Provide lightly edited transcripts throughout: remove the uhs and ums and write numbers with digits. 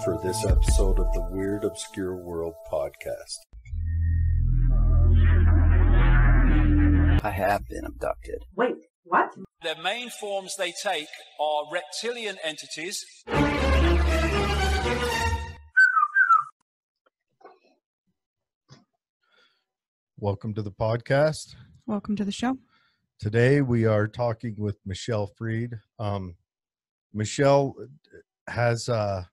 for this episode of the Weird Obscure World podcast. I have been abducted. Wait, what? The main forms they take are reptilian entities. Welcome to the podcast. Welcome to the show. Today we are talking with Michelle Freed. Michelle has a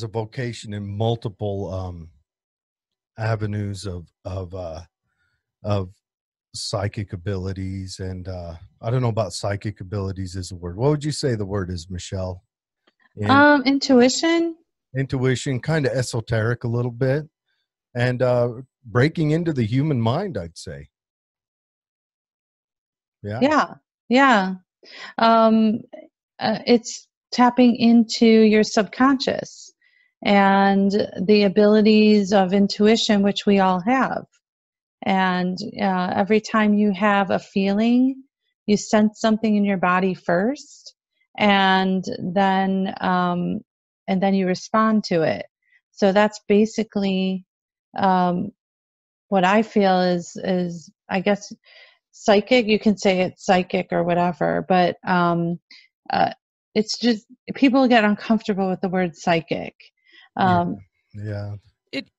vocation in multiple avenues of psychic abilities, and I don't know about psychic abilities is a word. What would you say the word is, Michelle? Intuition. Intuition, kind of esoteric a little bit, and breaking into the human mind, I'd say. Yeah. It's tapping into your subconscious and the abilities of intuition, which we all have. And every time you have a feeling, you sense something in your body first, and then you respond to it. So that's basically what I feel is I guess psychic. You can say it's psychic or whatever, but it's just people get uncomfortable with the word psychic. Yeah.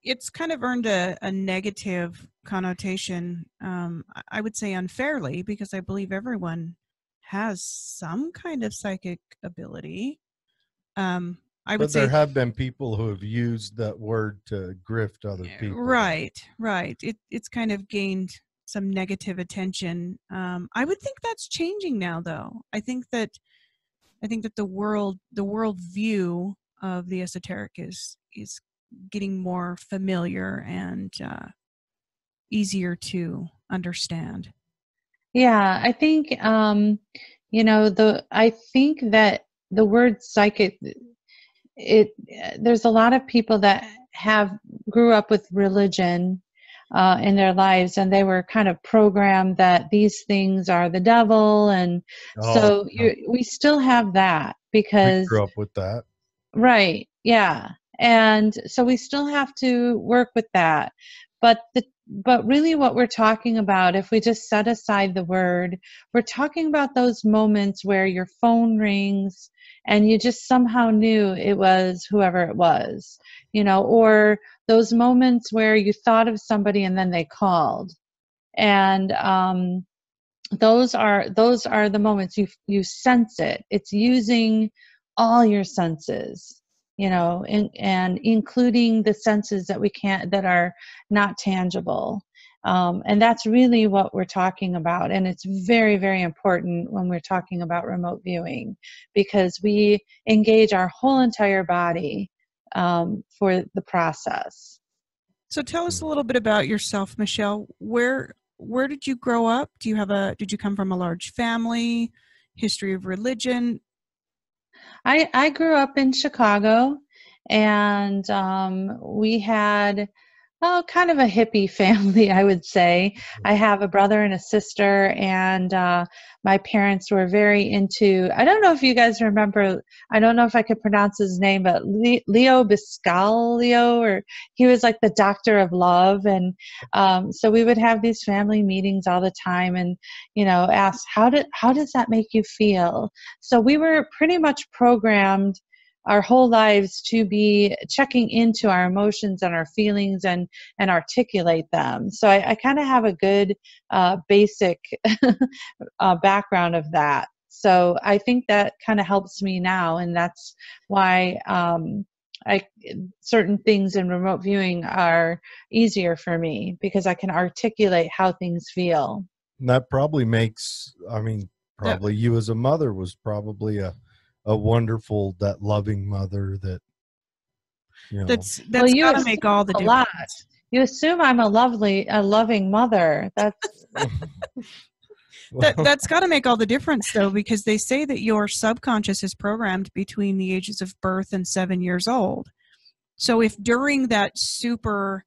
It's kind of earned a negative connotation, I would say unfairly, because I believe everyone has some kind of psychic ability. But there have been people who have used that word to grift other people. Right. It's kind of gained some negative attention. I would think that's changing now, though. I think that the world view of the esoteric is getting more familiar and easier to understand. Yeah, I think I think that the word psychic, there's a lot of people that grew up with religion in their lives, and they were kind of programmed that these things are the devil, and we still have that because we grew up with that. Right. Yeah. And so we still have to work with that. But really what we're talking about, if we just set aside the word, we're talking about those moments where your phone rings and you just somehow knew it was whoever it was, or those moments where you thought of somebody and then they called. And those are the moments you sense it. It's using all your senses, and including the senses that are not tangible. And that's really what we're talking about. And it's very, very important when we're talking about remote viewing, because we engage our whole entire body for the process. So tell us a little bit about yourself, Michelle. Where did you grow up? Did you come from a large family? History of religion? I grew up in Chicago, and we had kind of a hippie family, I would say. I have a brother and a sister, and my parents were very into, I don't know if you guys remember, I don't know if I could pronounce his name, but Leo Biscalio, or he was like the doctor of love. And so we would have these family meetings all the time and, ask, how does that make you feel? So we were pretty much programmed our whole lives to be checking into our emotions and our feelings and articulate them. So I kind of have a good basic background of that. So I think that kind of helps me now, and that's why certain things in remote viewing are easier for me, because I can articulate how things feel. And that probably makes, you as a mother was probably a wonderful, that loving mother that, that's got to make all the difference. You assume I'm a loving mother. That's that's got to make all the difference, though, because they say that your subconscious is programmed between the ages of birth and 7 years old. So if during that super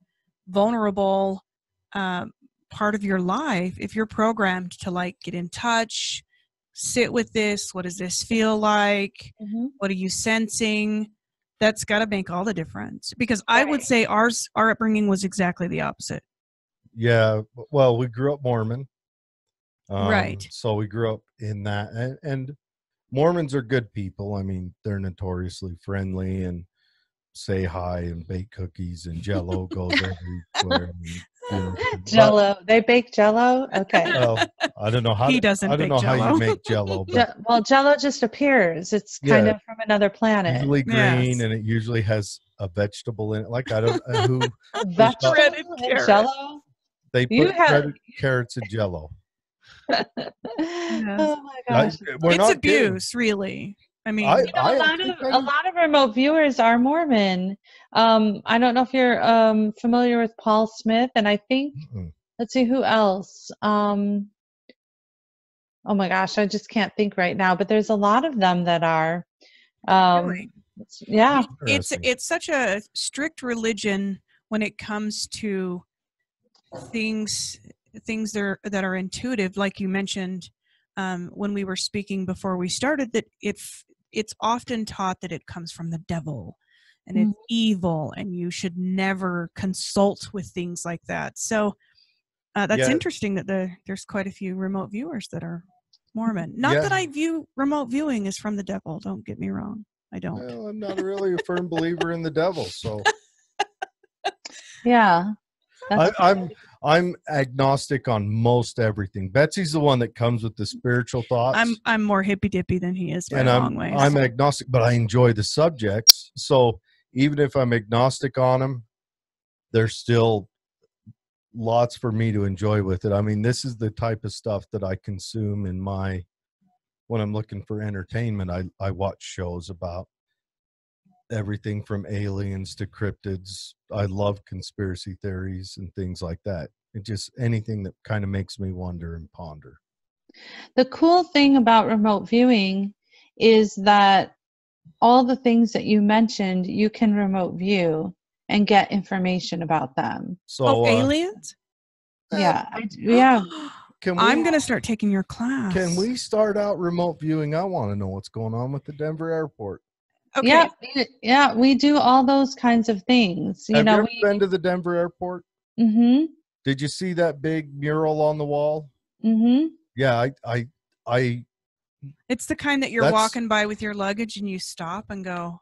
vulnerable part of your life, if you're programmed to get in touch, sit with this, what does this feel like? Mm-hmm. What are you sensing? that's got to make all the difference, because I would say our upbringing was exactly the opposite. Yeah. Well, we grew up Mormon. Right. So we grew up in that, and Mormons are good people. I mean, they're notoriously friendly and say hi and bake cookies, and Jello goes everywhere. Jello. They bake Jello? Okay. Well, I don't know how He doesn't I don't bake know how Jell-O. you make Jello, but Well, Jello just appears. It's kind of from another planet. usually green, Yes. and it usually has a vegetable in it. Like, I don't know who Vegetable Shredded and carrot. Jello? they You put have- shredded carrots in Jello. Oh my gosh. We're It's not kidding. abuse, really. I mean, A lot of remote viewers are Mormon. I don't know if you're familiar with Paul Smith, and I think let's see who else. Oh my gosh, I just can't think right now. But there's a lot of them that are. really. Yeah. It's such a strict religion when it comes to things that are intuitive, like you mentioned when we were speaking before we started, that it's often taught that it comes from the devil and it's evil, and you should never consult with things like that. So that's interesting that there's quite a few remote viewers that are Mormon. Not that I view remote viewing as from the devil. Don't get me wrong. I don't. Well, I'm not really a firm believer in the devil, so Yeah. I'm agnostic on most everything. Betsy's the one that comes with the spiritual thoughts. I'm more hippy dippy than he is by and a long way. I'm agnostic, but I enjoy the subjects. So even if I'm agnostic on them, there's still lots for me to enjoy with it. I mean, this is the type of stuff that I consume when I'm looking for entertainment. I watch shows about everything from aliens to cryptids. I love conspiracy theories and things like that. It just anything that kind of makes me wonder and ponder. The cool thing about remote viewing is that all the things that you mentioned, you can remote view and get information about them. So aliens? Yeah. I'm going to start taking your class. Can we start out remote viewing? I want to know what's going on with the Denver airport. Okay. Yeah, we do all those kinds of things. Have you ever been to the Denver airport? Mm-hmm. Did you see that big mural on the wall? Mm-hmm. Yeah, I It's the kind that you're walking by with your luggage and you stop and go,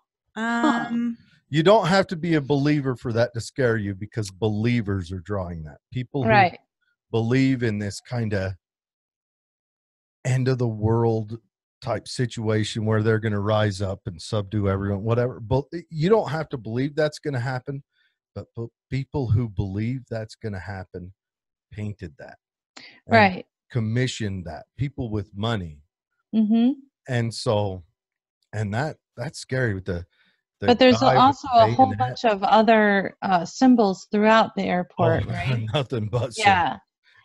You don't have to be a believer for that to scare you, because believers are drawing that. People who believe in this kind of end of the world type situation where they're going to rise up and subdue everyone, whatever. But you don't have to believe that's going to happen. But people who believe that's going to happen painted that. Right. Commissioned that. People with money. Mm-hmm. And so, and that's scary with the but there's also a whole bunch of other symbols throughout the airport, right? Nothing but yeah.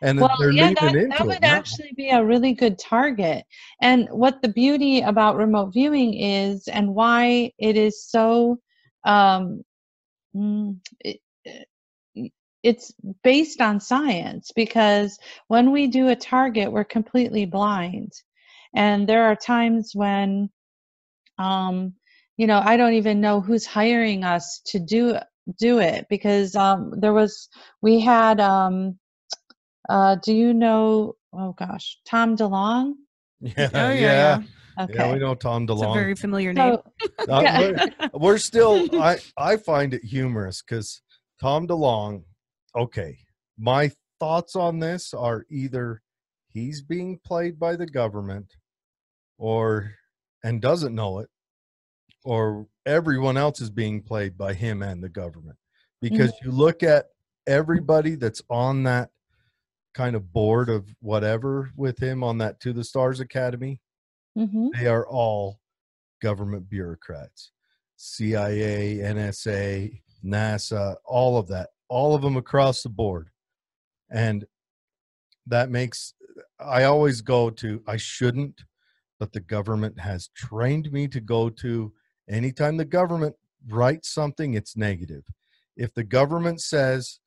And well, they're yeah, leaning into that would actually be a really good target. And what the beauty about remote viewing is, and why it is so, it's based on science, because when we do a target, we're completely blind. And there are times when, I don't even know who's hiring us to do it, because we had, do you know, oh gosh, Tom DeLonge? Yeah. Okay. Yeah, we know Tom DeLonge. It's a very familiar name. We're still, I find it humorous because Tom DeLonge, okay, my thoughts on this are either he's being played by the government and doesn't know it, or everyone else is being played by him and the government. Because you look at everybody that's on that kind of board of whatever with him on that To the Stars Academy, they are all government bureaucrats. CIA, NSA, NASA, all of that, all of them across the board. And that makes, I always go to, I shouldn't, but the government has trained me to go to, anytime the government writes something, it's negative. If the government says,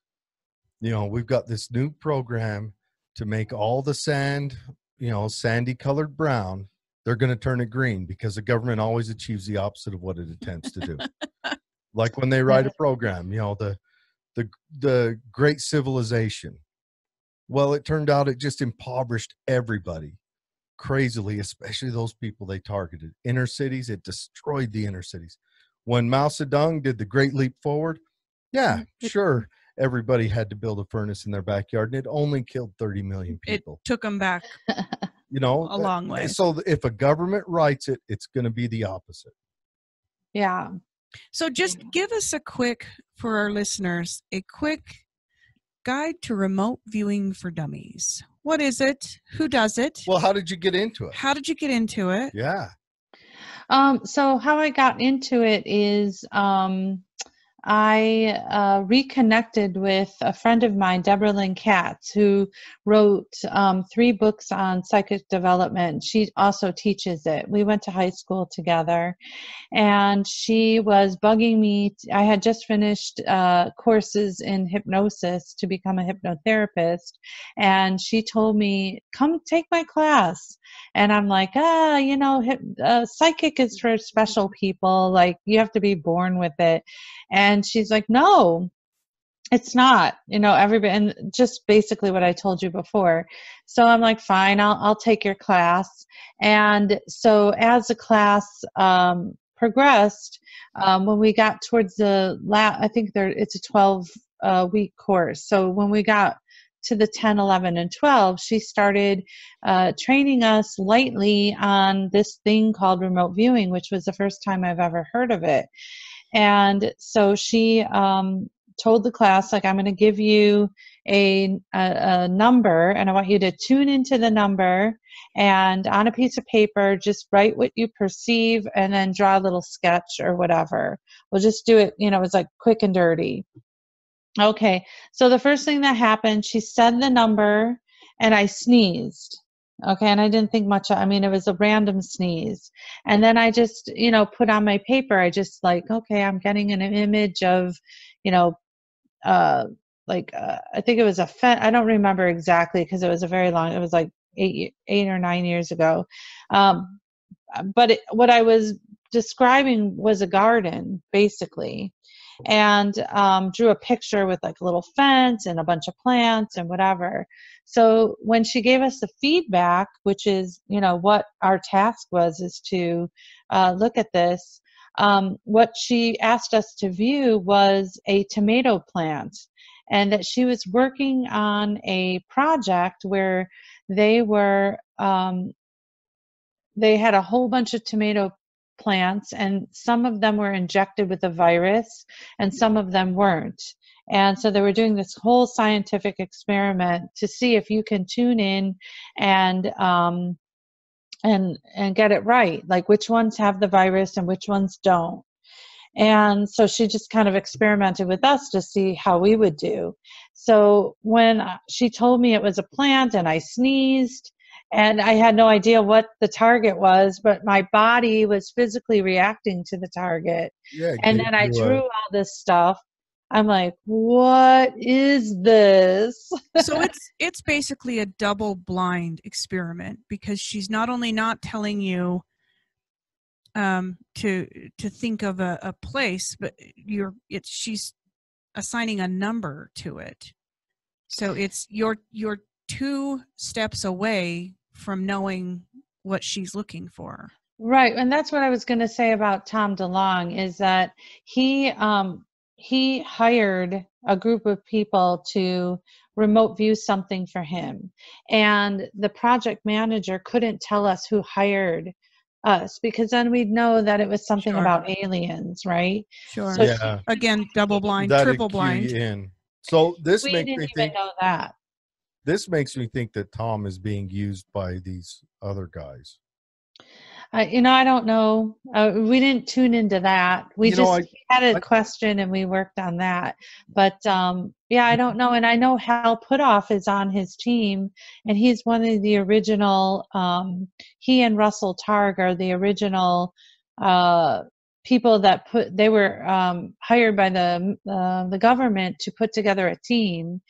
we've got this new program to make all the sand, sandy colored brown, they're going to turn it green, because the government always achieves the opposite of what it attempts to do. Like when they write a program, the Great Civilization. Well, it turned out it just impoverished everybody crazily, especially those people they targeted. Inner cities, it destroyed the inner cities. When Mao Zedong did the Great Leap Forward, yeah, sure, everybody had to build a furnace in their backyard, and it only killed 30 million people. It took them back a long way. So if a government writes it, it's going to be the opposite. Yeah. So just give us for our listeners, a quick guide to remote viewing for dummies. What is it? Who does it? Well, how did you get into it? Yeah. So how I got into it is I reconnected with a friend of mine, Deborah Lynn Katz, who wrote 3 books on psychic development. She also teaches it. We went to high school together, and she was bugging me. I had just finished courses in hypnosis to become a hypnotherapist, and she told me, come take my class. And I'm like, psychic is for special people. Like, you have to be born with it. And she's like, no, it's not, everybody, and just basically what I told you before. So I'm like, fine, I'll take your class. And so as the class progressed, when we got towards I think it's a 12-week course. So when we got to the 10, 11, and 12, she started training us lightly on this thing called remote viewing, which was the first time I've ever heard of it. And so she told the class, like, I'm going to give you a number, and I want you to tune into the number, and on a piece of paper, just write what you perceive, and then draw a little sketch or whatever. We'll just do it, it's like quick and dirty. Okay, so the first thing that happened, she said the number, and I sneezed. Okay, and I didn't think much. It was a random sneeze. And then I just, put on my paper, I just like, okay, I'm getting an image of, I think it was a fence. I don't remember exactly because it was it was like 8 or 9 years ago. But what I was describing was a garden, basically. And drew a picture with like a little fence and a bunch of plants and whatever. So when she gave us the feedback, which is, what our task was, is to look at this, what she asked us to view was a tomato plant, and that she was working on a project where they had a whole bunch of tomato plants, and some of them were injected with a virus and some of them weren't. And so they were doing this whole scientific experiment to see if you can tune in and get it right, like which ones have the virus and which ones don't. And so she just kind of experimented with us to see how we would do. So when she told me it was a plant and I sneezed, and I had no idea what the target was, but my body was physically reacting to the target. Yeah, and then I drew all this stuff. I'm like, what is this? So it's basically a double blind experiment, because she's not only not telling you to think of a place, but she's assigning a number to it. So it's you're 2 steps away from knowing what she's looking for. Right, and that's what I was going to say about Tom DeLonge, is that he hired a group of people to remote view something for him, and the project manager couldn't tell us who hired us, because then we'd know that it was something about aliens, right? Sure. So Yeah. Again, double blind, triple blind. So this we makes didn't me even think. know that. This makes me think that Tom is being used by these other guys. I don't know. We didn't tune into that. We had a question and we worked on that. But I don't know. And I know Hal Putoff is on his team, and he's one of the original. He and Russell Targ are the original people that they were hired by the government to put together a team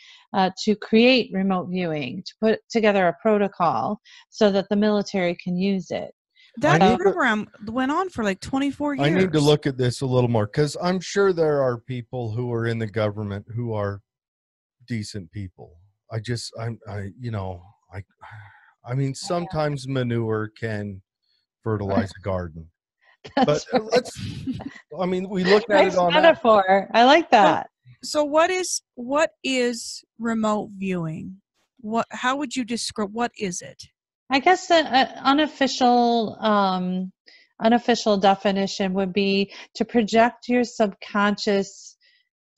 to create remote viewing, to put together a protocol so that the military can use it. That program went on for like 24 years. I need to look at this a little more, because I'm sure there are people who are in the government who are decent people. I mean, sometimes manure can fertilize a garden. But right. we look at Nice it on metaphor. I like that. So what is remote viewing? How would you describe, what is it? I guess the unofficial definition would be to project your subconscious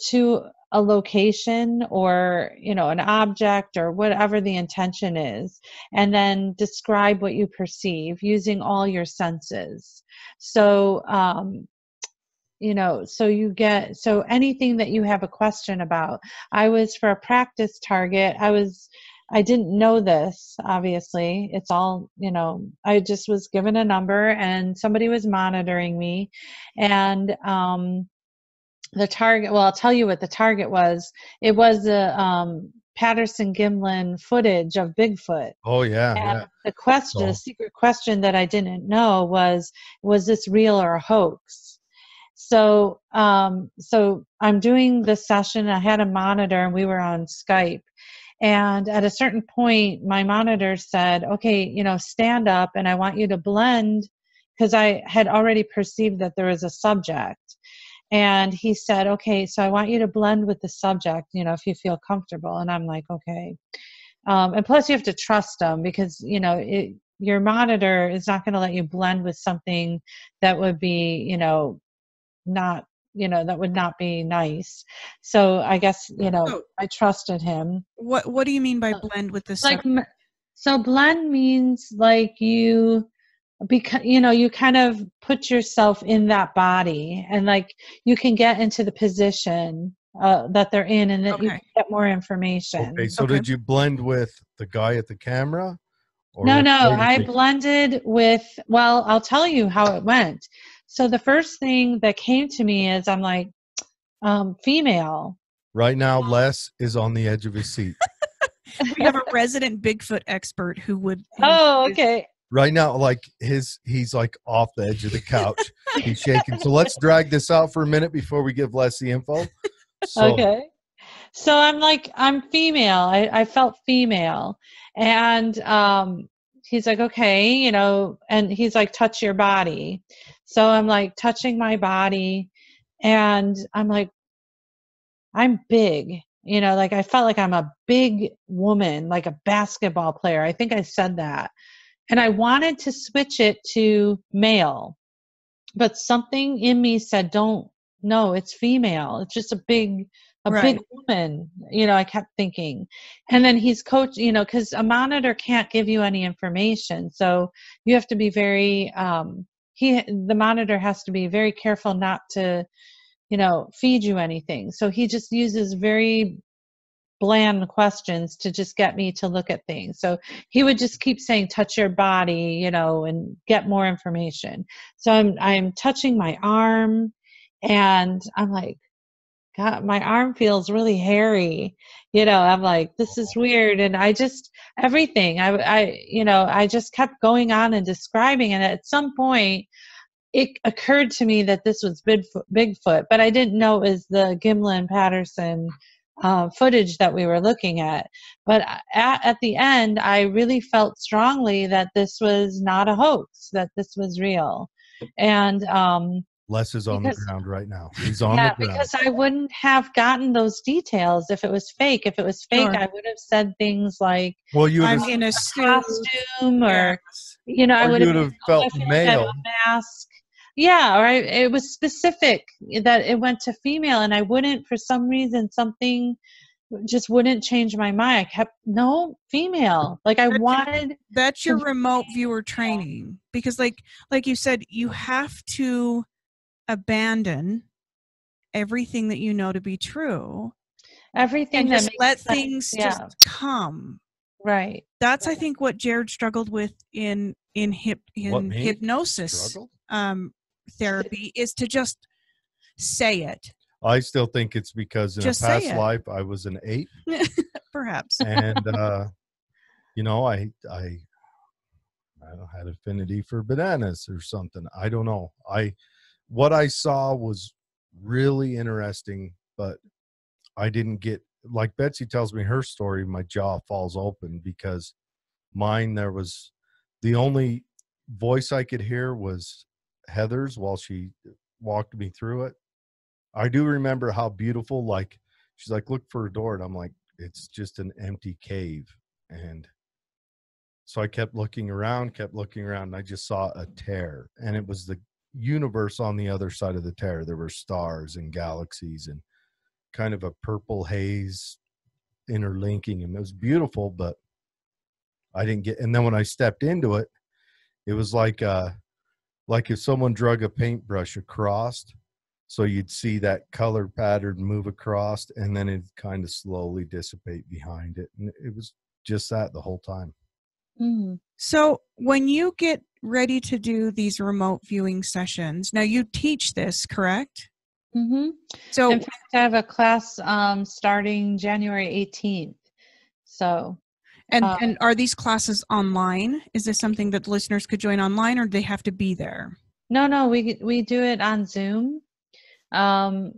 to a location or, an object or whatever the intention is, and then describe what you perceive using all your senses. So, so anything that you have a question about. I was, for a practice target, I didn't know this, obviously. It's all, I just was given a number and somebody was monitoring me. And the target, well, I'll tell you what the target was. It was the Patterson-Gimlin footage of Bigfoot. Oh, yeah. And the secret question that I didn't know was this real or a hoax? So I'm doing this session. I had a monitor and we were on Skype. And at a certain point, my monitor said, okay, stand up and I want you to blend, because I had already perceived that there was a subject. And he said, okay, so I want you to blend with the subject, if you feel comfortable. And I'm like, okay. And plus you have to trust them, because, your monitor is not going to let you blend with something that would be, not, that would not be nice. So I guess, I trusted him. What do you mean by blend with the like, so blend means like you kind of put yourself in that body, and like you can get into the position that they're in, and that you can get more information. Okay, so did you blend with the guy at the camera? Or no, I blended with, well, I'll tell you how it went. So the first thing that came to me is I'm like, female. Right now, Les is on the edge of his seat. We have a resident Bigfoot expert who would. Oh, okay. Right now, like he's like off the edge of the couch. He's shaking. So let's drag this out for a minute before we give Les the info. Okay. So I'm like, I'm female. I felt female. And he's like, okay, and he's like, touch your body. So I'm like touching my body, and I'm like, I'm big. Like I felt like I'm a big woman, like a basketball player. I think I said that. And I wanted to switch it to male, but something in me said, no, it's female. It's just a big woman, I kept thinking. And then he's coach, because a monitor can't give you any information. So you have to be very, the monitor has to be very careful not to, feed you anything. So he just uses very bland questions to just get me to look at things. So he would just keep saying, touch your body, and get more information. So I'm touching my arm, and I'm like, God, my arm feels really hairy. I'm like, this is weird. And I just, everything, I just kept going on and describing. And at some point it occurred to me that this was Bigfoot, but I didn't know it was the Gimlin Patterson footage that we were looking at. But at the end, I really felt strongly that this was not a hoax, that this was real. And Les is on the ground right now. He's on the ground. Because I wouldn't have gotten those details if it was fake. If it was fake, I would have said things like, "Well, you I'm in a costume," or I would have felt male. A mask. Yeah, or it was specific that it went to female, and I wouldn't, for some reason, something just wouldn't change my mind. I kept, no, female. Like I wanted. That's your remote viewer training, because like you said, you have to abandon everything that you know to be true. Everything and that just let things just come. Right. That's, I think, what Jared struggled with in hypnosis therapy, is to just say it. I still think it's because in just a past life I was an ape. Perhaps. And I I don't had affinity for bananas or something. I don't know. What I saw was really interesting, but I didn't get, like Betsy tells me her story, my jaw falls open because mine, there was the only voice I could hear was Heather's while she walked me through it. I do remember how beautiful, like, she's like, look for a door. And I'm like, it's just an empty cave. And so I kept looking around, and I just saw a tear. And it was the universe on the other side of the tear. There were stars and galaxies and kind of a purple haze interlinking. And it was beautiful, but I didn't get, and then when I stepped into it, it was like if someone drug a paintbrush across, so you'd see that color pattern move across, and then it kind of slowly dissipate behind it. And it was just that the whole time. Mm. So when you get ready to do these remote viewing sessions, now you teach this, correct? Mm-hmm. So in fact, I have a class starting January 18th. So, and are these classes online? Is this something that listeners could join online, or do they have to be there? no, we do it on Zoom. Yeah,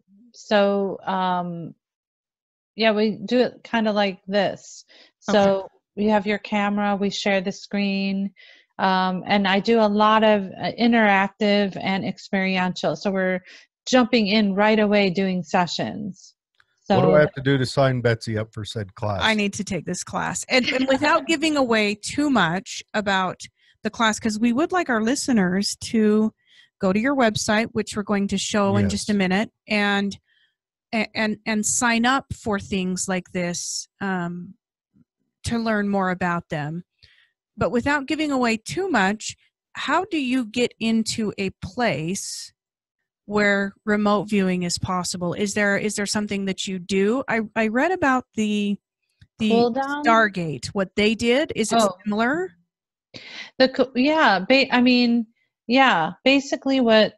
we do it kind of like this. So you have your camera, we share the screen, and I do a lot of interactive and experiential. So we're jumping in right away doing sessions. So what do I have to do to sign Betsy up for said class? I need to take this class. And without giving away too much about the class, because we would like our listeners to go to your website, which we're going to show in just a minute, and sign up for things like this to learn more about them. But without giving away too much, how do you get into a place where remote viewing is possible? Is there something that you do? I read about the cool down? Stargate, what they did. Is it similar? Basically what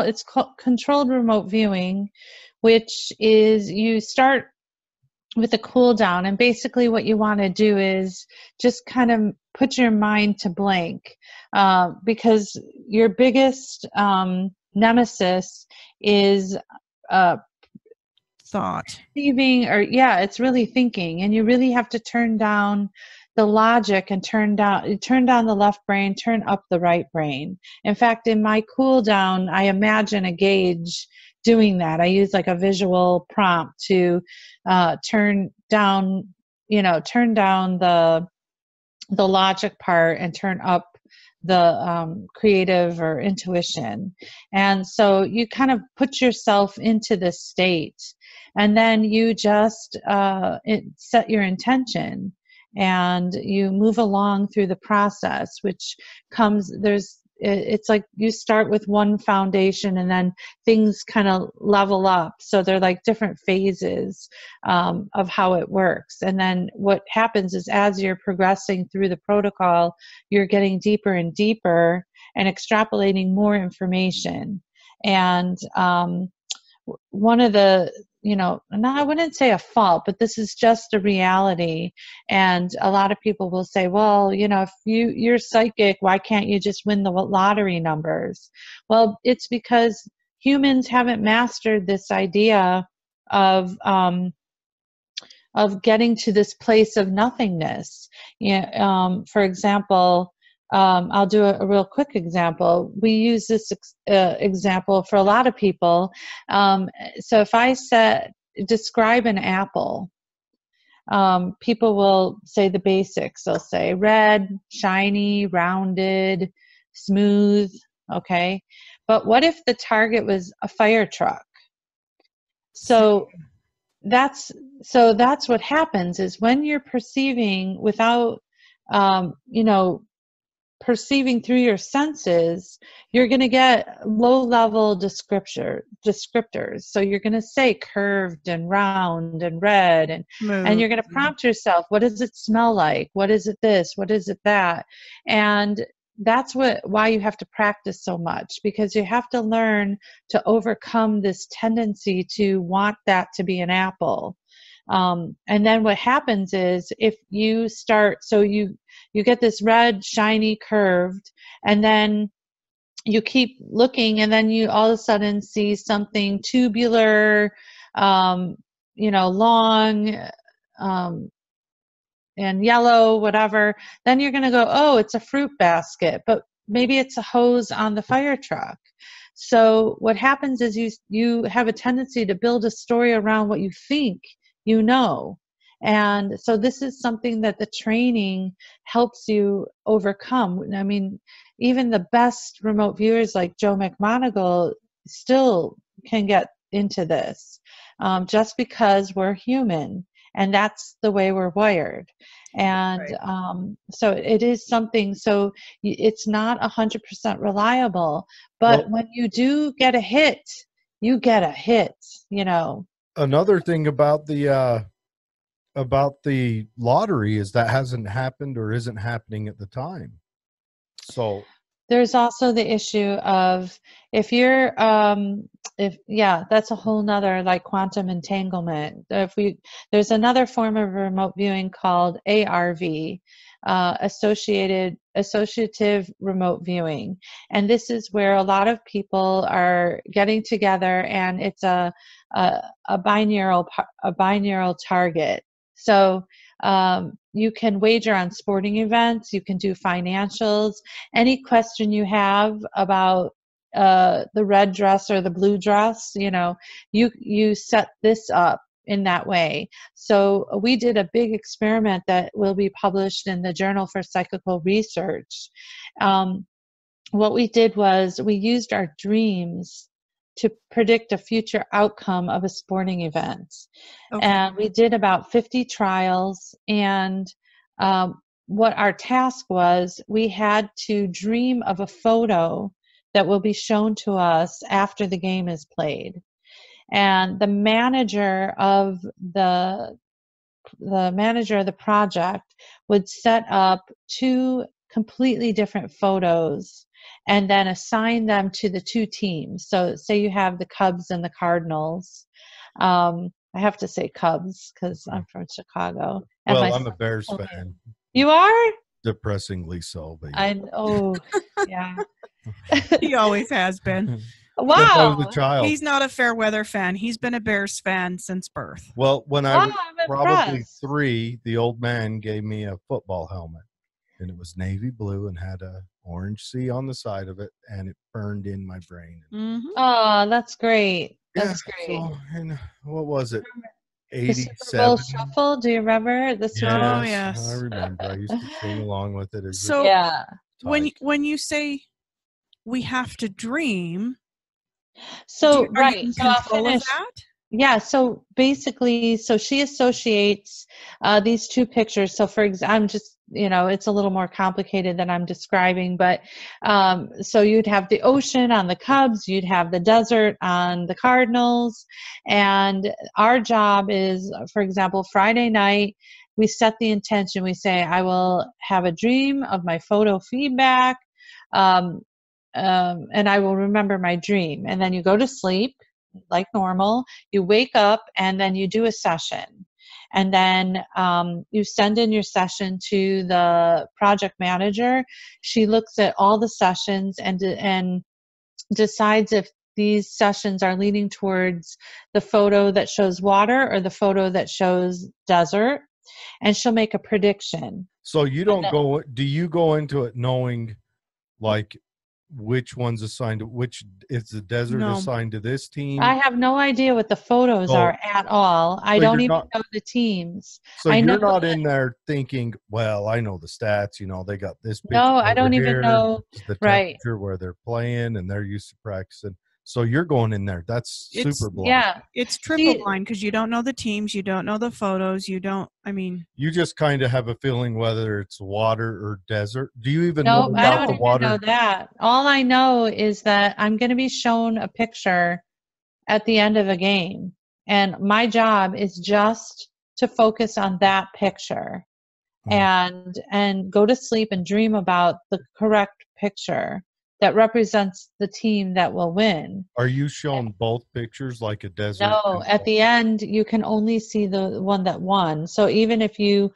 it's called controlled remote viewing, which is you start with a cool down, and basically what you want to do is just kind of put your mind to blank, because your biggest nemesis is thought. It's really thinking, and you really have to turn down the logic and turn down the left brain, turn up the right brain. In fact, in my cool down, I imagine a gauge doing that. I use like a visual prompt to turn down the logic part and turn up the creative or intuition. And so you kind of put yourself into this state, and then you just set your intention, and you move along through the process, which it's like you start with one foundation, and then things kind of level up. So they're like different phases of how it works. And then what happens is, as you're progressing through the protocol, you're getting deeper and deeper and extrapolating more information. And one of the, I wouldn't say a fault, but this is just a reality. And a lot of people will say, well, if you're psychic, why can't you just win the lottery numbers? Well, it's because humans haven't mastered this idea of getting to this place of nothingness. For example, I'll do a real quick example. We use this example for a lot of people. So if I describe an apple, people will say the basics. They'll say red, shiny, rounded, smooth. Okay. But what if the target was a fire truck? So that's what happens is, when you're perceiving without, perceiving through your senses, you're going to get low-level descriptors. So you're going to say curved and round and red, and you're going to prompt yourself, what does it smell like? What is it this? What is it that? And that's why you have to practice so much, because you have to learn to overcome this tendency to want that to be an apple. And then what happens is, if you start, so you you get this red, shiny, curved, and then you keep looking, and then you all of a sudden see something tubular, long, and yellow, whatever. Then you're going to go, oh, it's a fruit basket, but maybe it's a hose on the fire truck. So what happens is you have a tendency to build a story around what you think you know. And so this is something that the training helps you overcome. I mean, even the best remote viewers like Joe McMoneagle still can get into this, just because we're human, and that's the way we're wired. And so it is something, so it's not 100% reliable, but when you do get a hit, you get a hit, Another thing about the lottery is that hasn't happened or isn't happening at the time. So there's also the issue of if you're that's a whole nother, like, quantum entanglement. There's another form of remote viewing called ARV, associative remote viewing, and this is where a lot of people are getting together, and it's a binaural target. So you can wager on sporting events, you can do financials, any question you have about the red dress or the blue dress, you set this up in that way. So we did a big experiment that will be published in the Journal for Psychical Research. What we did was we used our dreams to predict a future outcome of a sporting event. Okay. And we did about 50 trials, and what our task was, we had to dream of a photo that will be shown to us after the game is played. And the manager of the project would set up 2 completely different photos and then assign them to the 2 teams. So say you have the Cubs and the Cardinals. I have to say Cubs because I'm from Chicago. Well, I'm a Bears fan. You are? Depressingly so. But yeah. He always has been. Wow. Was a child. He's not a fair weather fan. He's been a Bears fan since birth. Well, when I was probably 3, the old man gave me a football helmet, and it was navy blue and had a orange C on the side of it, and it burned in my brain. Mm-hmm. Oh, that's great. That's great. So, and what was it? 87. The Super Bowl Shuffle. Do you remember the Super Bowl? Oh, yes. I remember. I used to sing along with it. So when you say we have to dream, so are you in control of that? Yeah, so basically, she associates these 2 pictures. So for example, I'm just, it's a little more complicated than I'm describing, but so you'd have the ocean on the Cubs, you'd have the desert on the Cardinals, and our job is, for example, Friday night, we set the intention. We say, I will have a dream of my photo feedback, and I will remember my dream. And then you go to sleep like normal, you wake up, and then you do a session. And then you send in your session to the project manager. She looks at all the sessions and decides if these sessions are leaning towards the photo that shows water or the photo that shows desert. And she'll make a prediction. So you don't do you go into it knowing, like, which one's assigned to which? Is the desert assigned to this team? I have no idea what the photos are at all. I don't even know the teams. So you're not in there thinking, well, I know the stats, they got this picture. No, I don't even know the temperature where they're playing, and they're used to practicing. So you're going in there. That's super blind. Yeah. It's triple blind because you don't know the teams, you don't know the photos, you just kind of have a feeling whether it's water or desert. Do you even know about the water? I don't even know that. All I know is that I'm going to be shown a picture at the end of a game. And my job is just to focus on that picture and go to sleep and dream about the correct picture that represents the team that will win. Are you shown both pictures, like a desert? No, at the end, you can only see the one that won. So even if you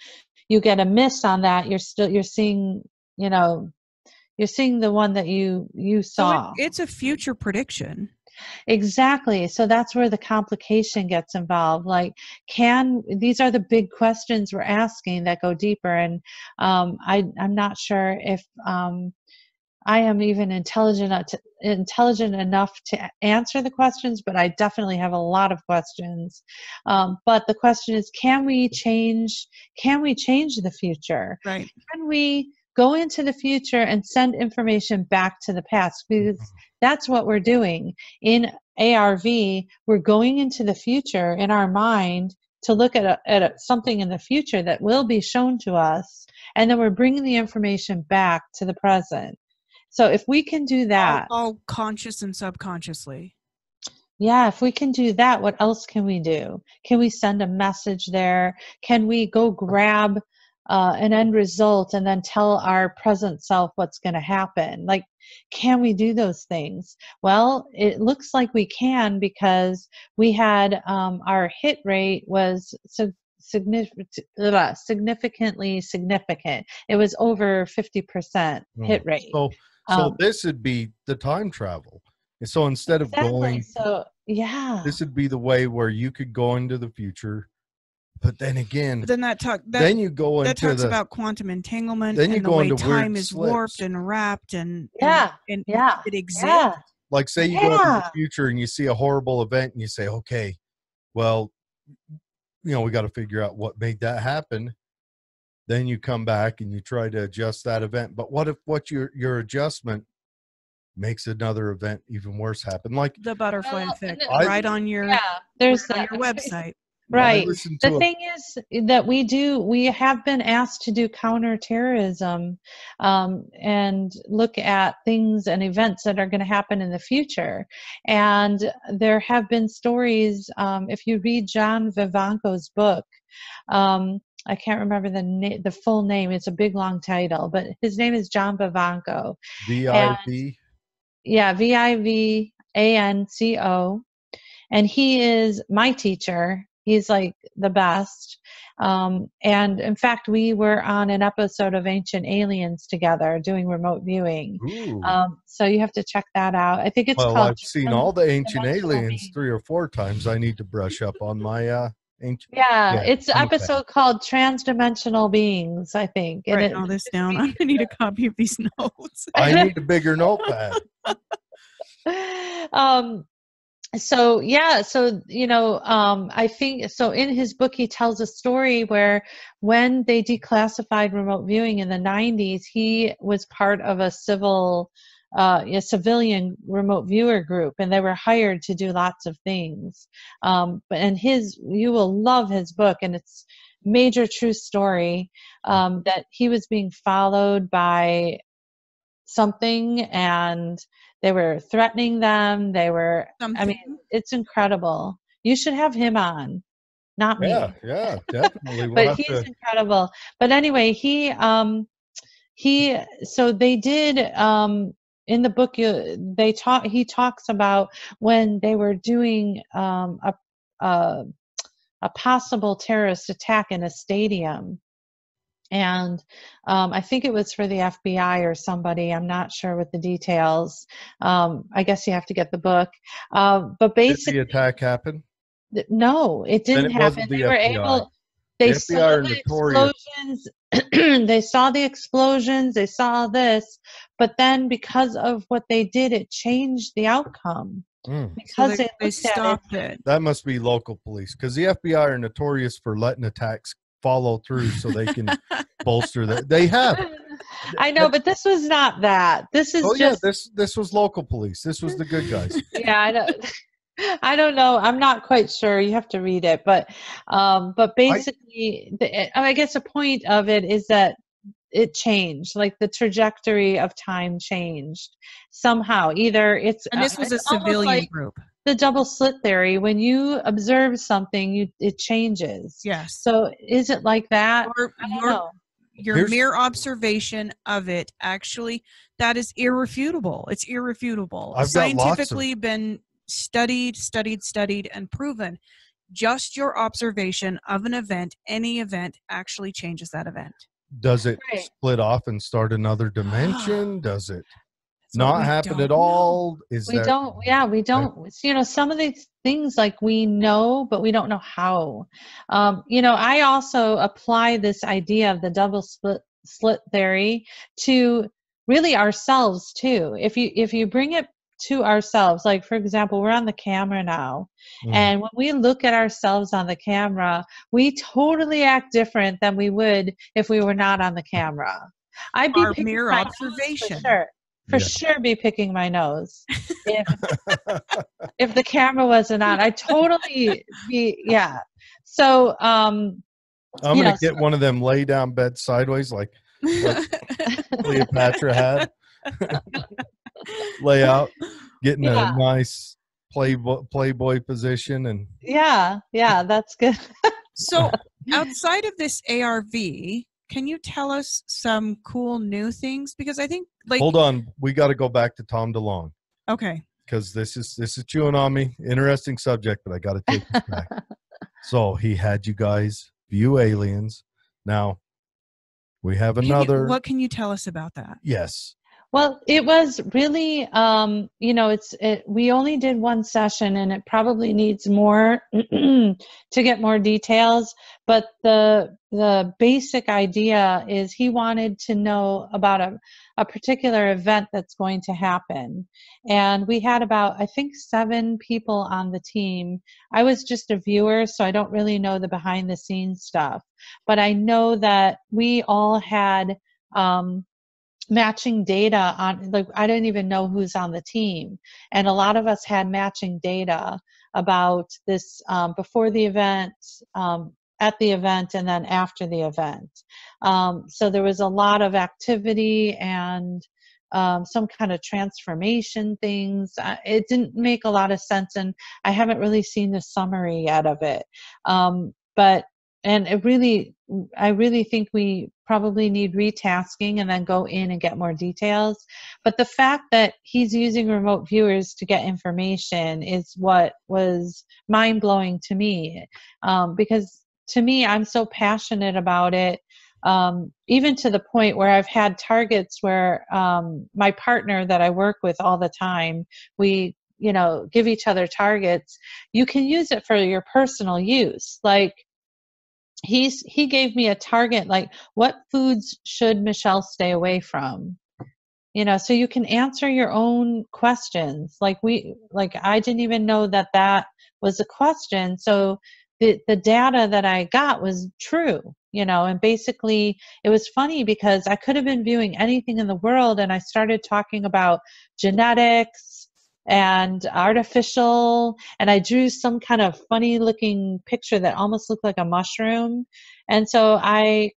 you get a miss on that, you're seeing, you know, you're seeing the one that you saw. So it's a future prediction. Exactly. So that's where the complication gets involved. Like, these are the big questions we're asking that go deeper. And I'm not sure if I am even intelligent enough to answer the questions, but I definitely have a lot of questions. But the question is, can we change the future? Right. Can we go into the future and send information back to the past? Because that's what we're doing in ARV. We're going into the future in our mind to look at something in the future that will be shown to us, and then we're bringing the information back to the present. So if we can do that, all conscious and subconsciously. yeah, if we can do that, what else can we do? Can we send a message there? Can we go grab an end result and then tell our present self what's going to happen? Like, can we do those things? Well, it looks like we can, because we had our hit rate was significantly significant. It was over 50% hit rate. So this would be the time travel. So instead of going, this would be the way where you could go into the future. But then again, then you go into talks about quantum entanglement. Then you go into time is warped and wrapped, and it exists. Yeah. Like, say you go into the future and you see a horrible event and you say, okay, well, you know, we got to figure out what made that happen. Then you come back and you try to adjust that event. But what if your adjustment makes another event even worse happen? Like the butterfly effect, right on your website. Right. The thing is that we have been asked to do counterterrorism and look at things and events that are going to happen in the future. And there have been stories, if you read John Vivanco's book, I can't remember the full name. It's a big, long title, but his name is John Vivanco. V-I-V? Yeah, Vivanco. And he is my teacher. He's like the best. And in fact, we were on an episode of Ancient Aliens together doing remote viewing. So you have to check that out. I think it's called. I've seen all the Ancient Aliens 3 or 4 times. I need to brush up on my ancient. Yeah, it's an episode called Transdimensional Beings, I think. And write all this down. I need a copy of these notes. I need a bigger notepad. So you know, I think so. In his book, he tells a story where when they declassified remote viewing in the 90s, he was part of a civilian remote viewer group, and they were hired to do lots of things. You will love his book, and it's major true story that he was being followed by something, and they were threatening them. I mean, it's incredible. You should have him on, not me. Yeah, definitely. But he's incredible. But anyway, so they did, in the book, he talks about when they were doing a possible terrorist attack in a stadium. And I think it was for the FBI or somebody. I'm not sure with the details. I guess you have to get the book. But basically, did the attack happen? No, it didn't happen. They were able. They saw the explosions. They saw the explosions. They saw this, but then because of what they did, it changed the outcome. Because so they stopped it. That must be local police, because the FBI are notorious for letting attacks follow through so they can bolster that. They have. I know, but this was not that. This is this was local police. This was the good guys. Yeah, I don't know. I'm not quite sure. You have to read it, but basically, I guess the point of it is that it changed, like the trajectory of time changed somehow. Either and this was a civilian group. The double slit theory, when you observe something, it changes. Yes. So is it like that? Your mere observation of it, actually, that is irrefutable. It's irrefutable. Scientifically been studied, and proven. just your observation of an event, any event, actually changes that event. Does it Right. split off and start another dimension? Does it That's what not we happen don't at know. all? Is We that don't, yeah, we don't, you know, some of these things like we know, but we don't know how. You know, I also apply this idea of the double slit theory to really ourselves too. If you bring it to ourselves, like for example, we're on the camera now, and when we look at ourselves on the camera, we totally act different than we would if we were not on the camera. I'd be Our picking mere my nose observation. for Yeah. sure be picking my nose if the camera wasn't on. I totally be, yeah. So I'm you gonna know, get one of them lay down bed sideways like Cleopatra had. Lay out, get in a Yeah. nice playboy position, and yeah, that's good. So outside of this ARV, can you tell us some cool new things? Because I think, like, hold on, we got to go back to Tom DeLonge okay, because this is chewing on me. Interesting subject, but I got to take this back. So he had you guys view aliens. Now we have another. what can you tell us about that? Yes. Well, it was really, you know, we only did one session and it probably needs more to get more details. But the basic idea is he wanted to know about a particular event that's going to happen. And we had about, I think, 7 people on the team. I was just a viewer, so I don't really know the behind the scenes stuff. But I know that we all had, matching data on, like, I didn't even know who's on the team, and a lot of us had matching data about this, before the event, at the event, and then after the event. So there was a lot of activity and some kind of transformation things. It didn't make a lot of sense, and I haven't really seen the summary yet of it. But and I really think we probably need retasking and then go in and get more details. But the fact that he's using remote viewers to get information is what was mind-blowing to me. Because to me, I'm so passionate about it, even to the point where I've had targets where my partner that I work with all the time, we, you know, give each other targets. You can use it for your personal use. Like, he gave me a target, like, what foods should Michelle stay away from? You know, so you can answer your own questions. Like I didn't even know that was a question. So the data that I got was true, you know, and basically it was funny because I could have been viewing anything in the world, and I started talking about genetics and artificial, and I drew some kind of funny looking picture that almost looked like a mushroom. And so I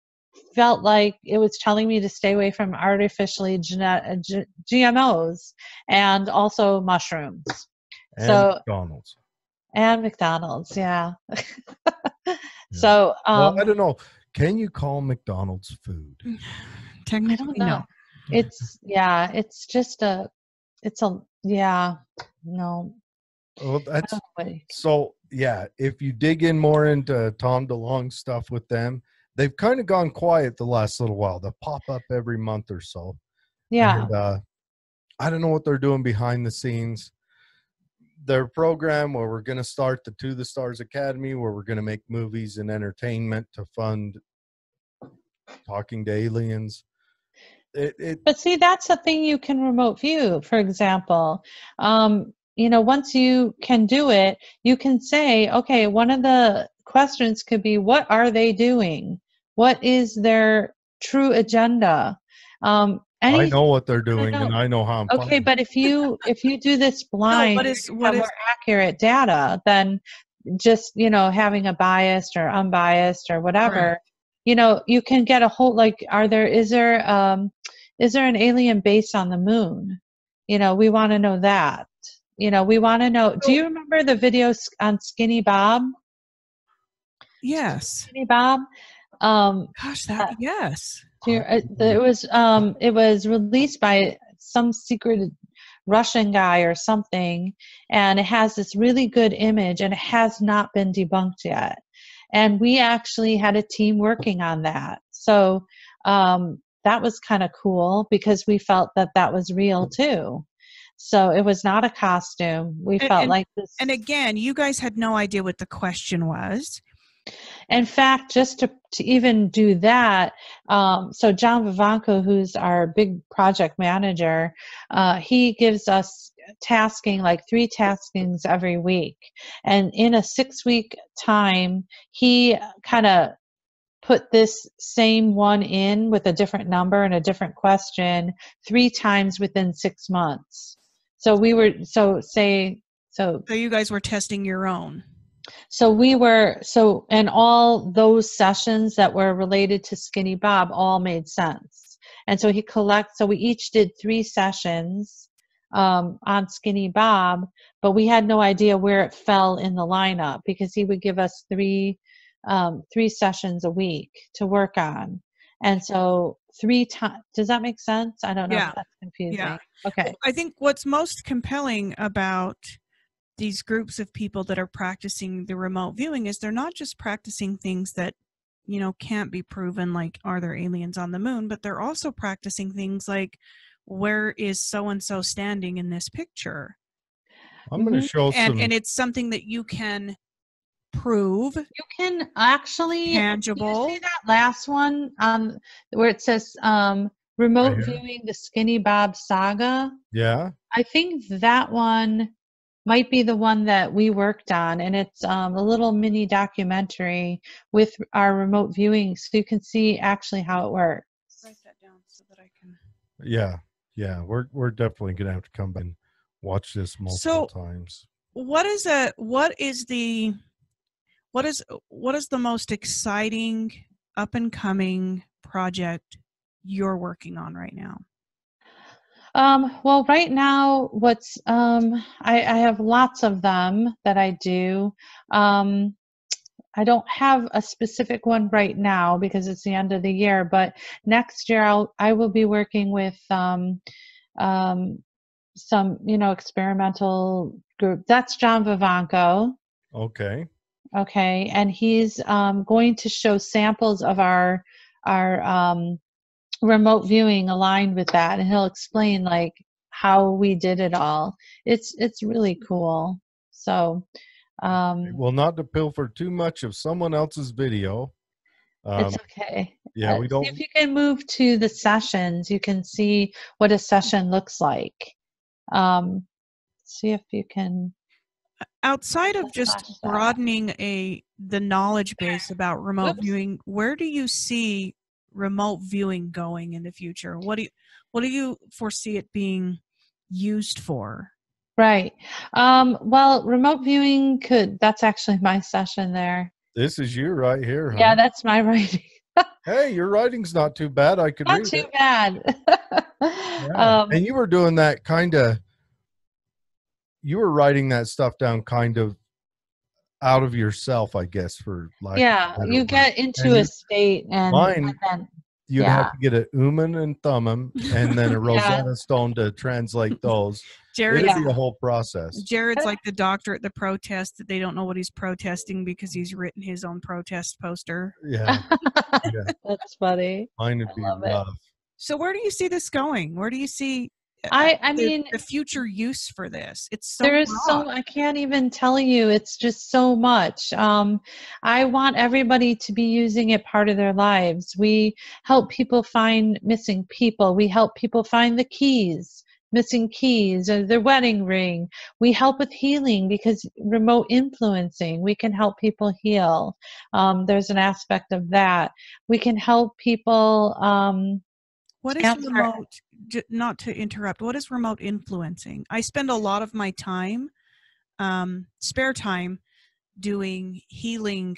felt like it was telling me to stay away from artificially GMOs and also mushrooms. And so McDonald's. And McDonald's, yeah. So well, I don't know. Can you call McDonald's food? Technically, I don't know. no. It's just no. Well, that's so, yeah, if you dig in more into Tom DeLonge stuff with them, they've kind of gone quiet the last little while. They'll pop up every month or so. Yeah. And, I don't know what they're doing behind the scenes. Their program where we're going to start the To the Stars Academy, where we're going to make movies and entertainment to fund talking to aliens. But see, that's the thing you can remote view, for example. You know, once you can do it, you can say, okay, one of the questions could be, what are they doing? What is their true agenda? I know what they're doing, and I know how I'm okay, finding. but if you do this blind, what you is have more accurate data than just, you know, having a biased or unbiased or whatever. Right. You know, you can get a whole, like, is there an alien base on the moon? You know, we want to know that. You know, we want to know. Do you remember the video on Skinny Bob? Yes. Skinny Bob. Gosh, yes. It was released by some secret Russian guy or something, and it has this really good image, and it has not been debunked yet. And we actually had a team working on that. So that was kind of cool because we felt that that was real too. So it was not a costume. We felt like this. And again, you guys had no idea what the question was. In fact, just to even do that, so John Vivanco, who's our big project manager, he gives us tasking, like 3 taskings every week. And in a 6-week time, he kind of put this same one in with a different number and a different question 3 times within 6 months. So we were, so you guys were testing your own. So we were, and all those sessions that were related to Skinny Bob all made sense. And so so we each did 3 sessions on Skinny Bob, but we had no idea where it fell in the lineup because he would give us 3 sessions a week to work on. And so 3 times, does that make sense? I don't know if that's confusing. Yeah. Okay. I think what's most compelling about these groups of people that are practicing the remote viewing is they're not just practicing things that, you know, can't be proven, like are there aliens on the moon, but they're also practicing things like where is so-and-so standing in this picture. I'm going to show some. And it's something that you can prove. You can actually tangible. You see that last one where it says remote viewing the Skinny Bob saga? Yeah. I think that one might be the one that we worked on, and it's a little mini documentary with our remote viewing, so you can see actually how it works. Write that down so that I can. Yeah. We're definitely gonna have to come back and watch this multiple times. What is the most exciting up and coming project you're working on right now? Well, right now, what's I have lots of them that I do. I don't have a specific one right now because it's the end of the year, but next year I will be working with some experimental group. That's John Vivanco. Okay. Okay, and he's going to show samples of our remote viewing aligned with that, and he'll explain like how we did it all. It's really cool. So well, not to pilfer too much of someone else's video. It's okay. Yeah, we don't. See if you can move to the sessions, you can see what a session looks like. See if you can. Outside of just broadening the knowledge base about remote viewing, where do you see remote viewing going in the future? What do you foresee it being used for? Right. Well, remote viewing that's actually my session there. This is you right here, huh? Yeah, that's my writing. Hey, your writing's not too bad. I could read it. Not too bad. Yeah. And you were doing that you were writing that stuff down kind of out of yourself, I guess, for like. Yeah, you get into a state and then you'd have to get a Uman and Thummim and then a Rosetta Stone to translate those. It'd be a whole process. Jared's like the doctor at the protest that they don't know what he's protesting because he's written his own protest poster. Yeah. That's funny. Mine would be rough. So where do you see this going? Where do you see I mean the future use for this? It's so there's broad. I can't even tell you. It's just so much. I want everybody to be using it part of their lives. We help people find missing people. We help people find the missing keys or their wedding ring. We help with healing because remote influencing, we can help people heal. There's an aspect of that. We can help people what is remote, not to interrupt, what is remote influencing? I spend a lot of my time, spare time, doing healing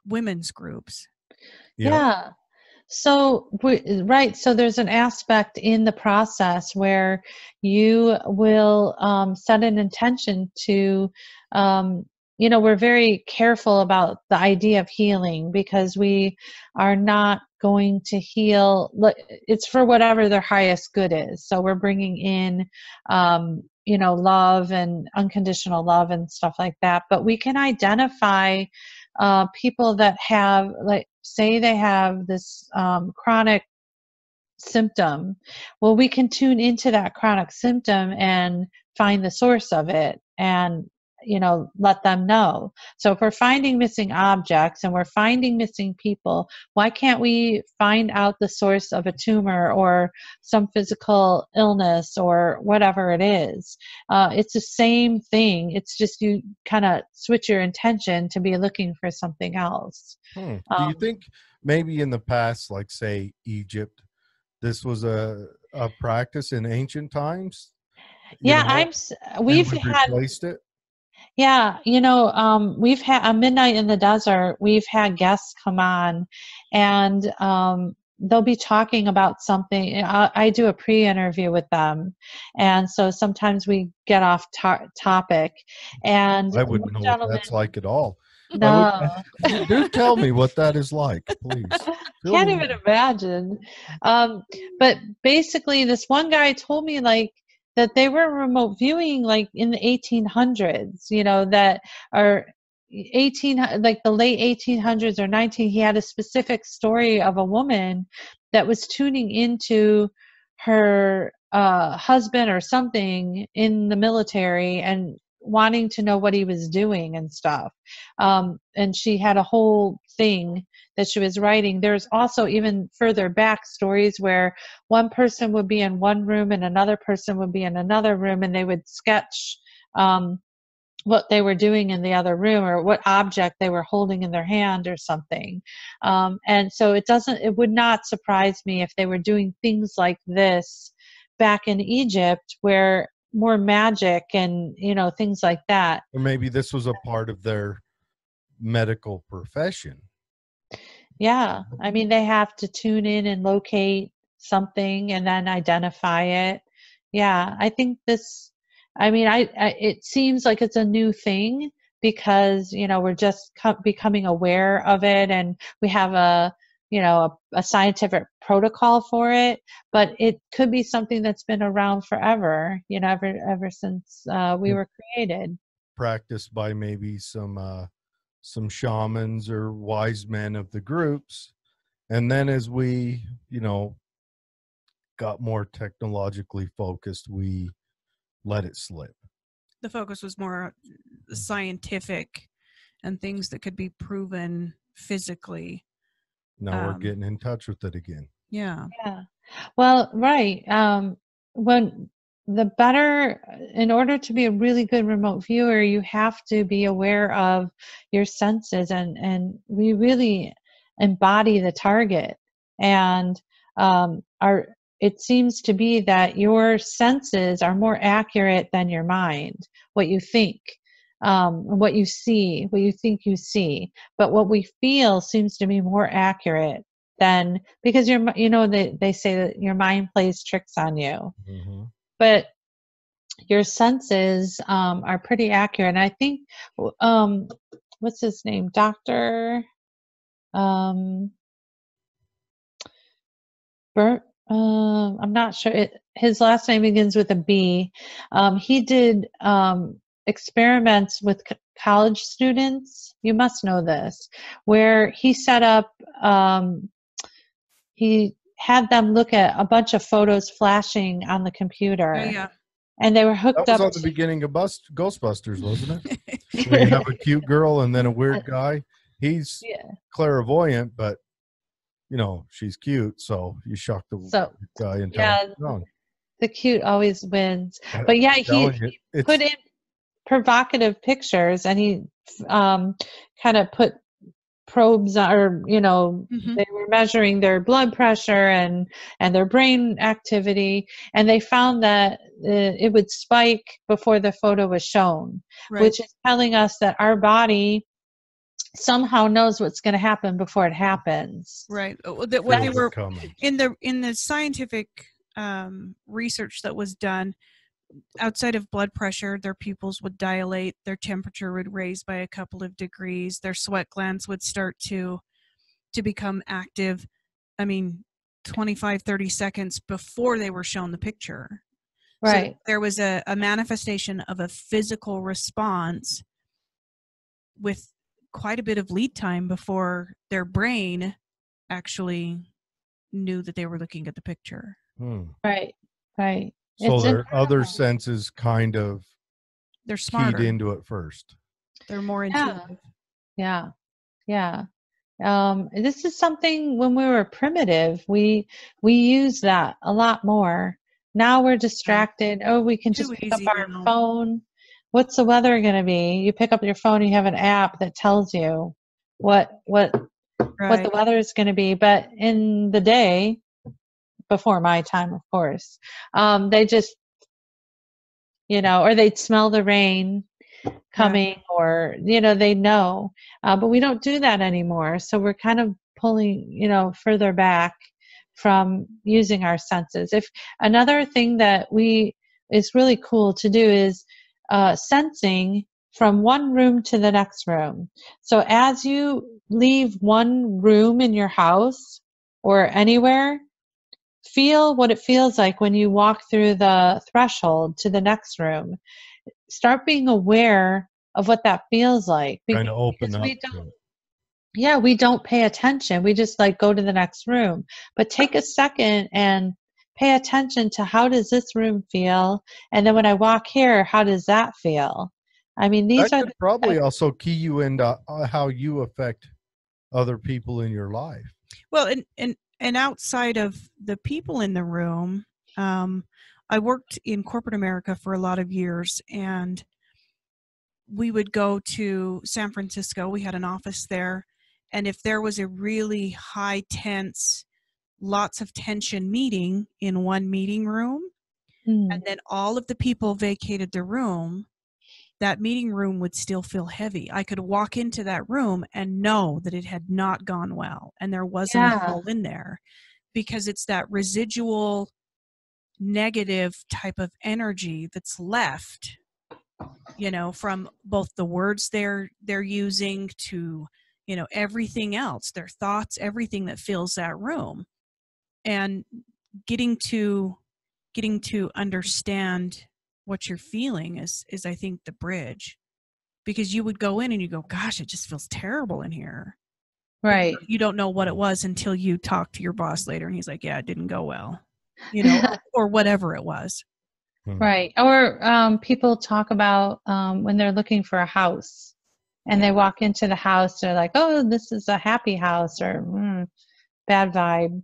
women's groups. Yeah. So, so there's an aspect in the process where you will set an intention to, we're very careful about the idea of healing, because we are not going to heal. It's for whatever their highest good is. So we're bringing in, love and unconditional love and stuff like that. But we can identify people that have, like, say they have this chronic symptom. Well, we can tune into that chronic symptom and find the source of it, and let them know. So if we're finding missing objects and we're finding missing people, why can't we find out the source of a tumor or some physical illness or whatever it is? It's the same thing. It's just you kind of switch your intention to be looking for something else. Do you think maybe in the past, like say Egypt, this was a practice in ancient times? Yeah, we've had replaced it. Yeah, we've had a Midnight in the Desert. We've had guests come on, and they'll be talking about something. I do a pre-interview with them, and so sometimes we get off topic. And I wouldn't know what that's like at all. No, do tell me what that is like, please. Can't even imagine. But basically, this one guy told me that they were remote viewing in the 1800s, that are the late 1800s or 19. He had a specific story of a woman that was tuning into her husband or something in the military and wanting to know what he was doing and stuff. And she had a whole thing that she was writing. There's also even further back stories where one person would be in one room and another person would be in another room, and they would sketch what they were doing in the other room or what object they were holding in their hand or something. And so it would not surprise me if they were doing things like this back in Egypt, where more magic and things like that. Or maybe this was a part of their medical profession. Yeah, I mean, they have to tune in and locate something and then identify it. Yeah, I think it seems like it's a new thing because we're just becoming aware of it, and we have a scientific protocol for it, but it could be something that's been around forever, ever since we were created. Practiced by maybe some shamans or wise men of the groups. And then as we, got more technologically focused, we let it slip. The focus was more scientific and things that could be proven physically. Now we're getting in touch with it again. Yeah. Yeah. Well, right. In order to be a really good remote viewer, you have to be aware of your senses, and we really embody the target. And it seems to be that your senses are more accurate than your mind, what you think. What you see, what you think you see, but what we feel seems to be more accurate than, because they say that your mind plays tricks on you, but your senses are pretty accurate. And I think what's his name, Dr. Bert. I'm not sure. His last name begins with a B. He did experiments with college students. You must know this, where he set up, he had them look at a bunch of photos flashing on the computer. Oh, yeah. And they were hooked that was up on the beginning of Ghostbusters, wasn't it? Where you have a cute girl and then a weird guy. He's clairvoyant, but she's cute, so you shock the guy and tell him wrong. The cute always wins. But yeah, he put in provocative pictures, and he kind of put probes, or they were measuring their blood pressure and their brain activity, and they found that it would spike before the photo was shown, which is telling us that our body somehow knows what's going to happen before it happens. Right. What they were in the scientific research that was done, outside of blood pressure, their pupils would dilate, their temperature would raise by a couple of degrees, their sweat glands would start to become active. I mean, 25, 30 seconds before they were shown the picture. Right. So there was a manifestation of a physical response with quite a bit of lead time before their brain actually knew that they were looking at the picture. Right. Right. So It's their other incredible. senses kind of They're keyed smarter. into it first. They're more Yeah. intuitive. Yeah. Yeah. This is something when we were primitive, we used that a lot more. Now we're distracted. Oh, we can Too just pick up easy our now. phone. What's the weather going to be? You pick up your phone, you have an app that tells you what the Right. weather is going to be. But in the day, before my time, of course, they just, or they'd smell the rain coming, or they know, but we don't do that anymore, so we're kind of pulling further back from using our senses. If another thing that is really cool to do is sensing from one room to the next room. So as you leave one room in your house or anywhere, feel what it feels like when you walk through the threshold to the next room. Start being aware of what that feels like, Kind of open because up. we don't pay attention. We just go to the next room. But take a second and pay attention to, how does this room feel? And then when I walk here, how does that feel? I mean, these That are could probably also key you into how you affect other people in your life. Well, and outside of the people in the room, I worked in corporate America for a lot of years, and we would go to San Francisco. We had an office there, and if there was a really high tense, lots of tension meeting in one meeting room, and then all of the people vacated the room, that meeting room would still feel heavy. I could walk into that room and know that it had not gone well, and there wasn't a soul in there, because it's that residual negative type of energy that's left, from both the words they're using to, everything else, their thoughts, everything that fills that room. And getting to understand what you're feeling is I think the bridge, because you would go in and you go, gosh, it just feels terrible in here. right. You don't know what it was until you talk to your boss later, and he's like, yeah, it didn't go well, or whatever it was. Right. Or people talk about when they're looking for a house, and they walk into the house, they're like, oh, this is a happy house, or bad vibe.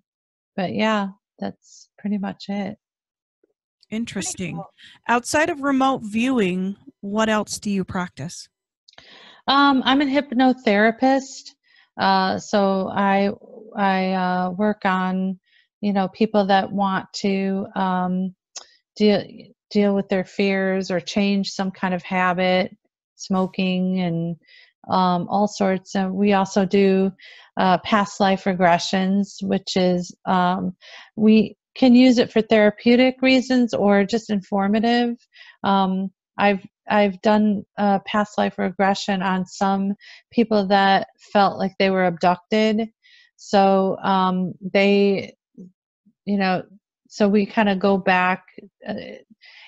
But yeah, that's pretty much it. Interesting. Cool. Outside of remote viewing, what else do you practice? I'm a hypnotherapist, so I work on people that want to deal with their fears or change some kind of habit, smoking, and all sorts. And we also do past life regressions, which is we can use it for therapeutic reasons or just informative. I've done past life regression on some people that felt like they were abducted. So so we kind of go back.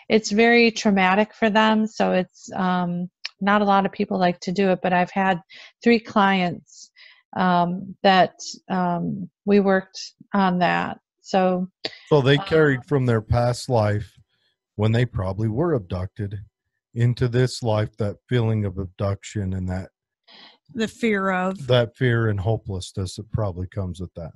It's very traumatic for them, so it's not a lot of people like to do it, but I've had 3 clients that we worked on that. So they carried from their past life, when they probably were abducted, into this life, that feeling of abduction and the fear and hopelessness that probably comes with that.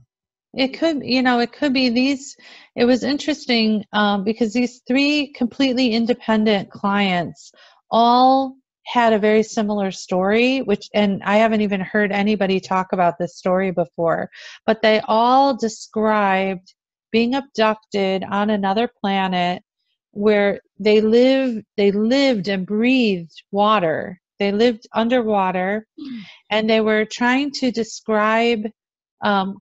it could be these. It was interesting because these 3 completely independent clients all had a very similar story, and I haven't even heard anybody talk about this story before, but they all described being abducted on another planet where they lived and breathed water. They lived underwater, and they were trying to describe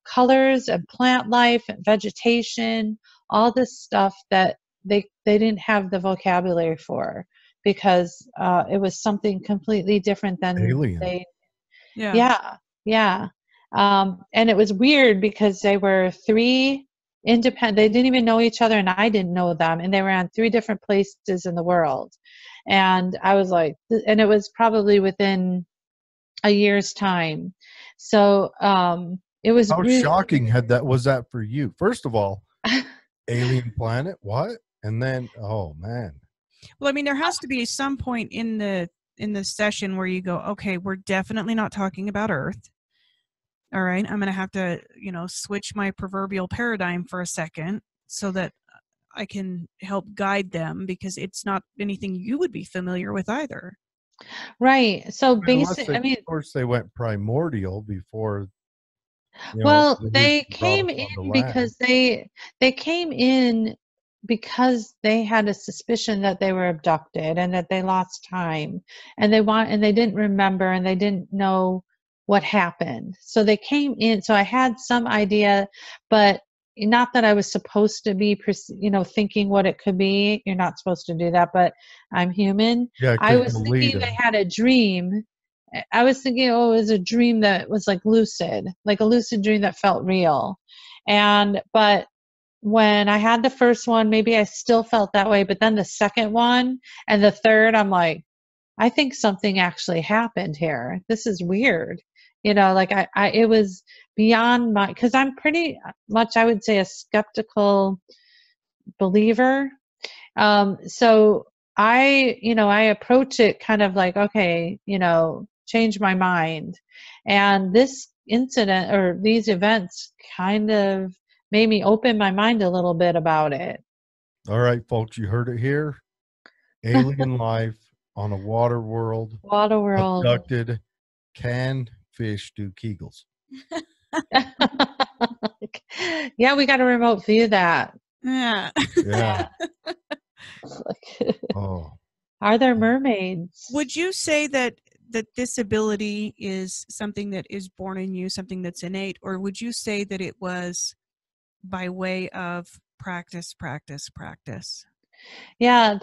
colors and plant life and vegetation, all this stuff that they didn't have the vocabulary for, because it was something completely different than Alien. they. Yeah. Yeah, yeah. And it was weird because they were three independent, they didn't even know each other and I didn't know them. And they were on three different places in the world. And I was like, and it was probably within a year's time. So it was How really, shocking was that for you? First of all, alien planet, what? And then, oh man. Well, I mean, there has to be some point in the session where you go, okay, we're definitely not talking about Earth. All right, I'm going to have to, switch my proverbial paradigm for a second so that I can help guide them, because it's not anything you would be familiar with either. right. So Unless basically, I mean, of course, they went primordial before, well, the they Houston brought came us in onto land. because they came in because they had a suspicion that they were abducted and that they lost time, and they didn't remember and they didn't know what happened. So they came in. So I had some idea, but not that I was supposed to be, thinking what it could be. You're not supposed to do that, but I'm human. Yeah, I because was you'll lead thinking they them. had a dream. I was thinking, oh, it was a dream that was like lucid, like a lucid dream that felt real. But when I had the first one, maybe I still felt that way. But then the second one and the third, I'm like, I think something actually happened here. This is weird. Like it was beyond because I'm pretty much, I would say, a skeptical believer. So I approach it kind of like, okay, change my mind. And this incident or these events kind of made me open my mind a little bit about it. All right, folks, you heard it here. Alien life on a water world, Water world. abducted. Can fish do Kegels? Yeah, we got to remote view that. Yeah. Yeah. Oh. Are there mermaids? Would you say that this ability is something that is born in you, something that's innate, or would you say that it was by way of practice? Yeah,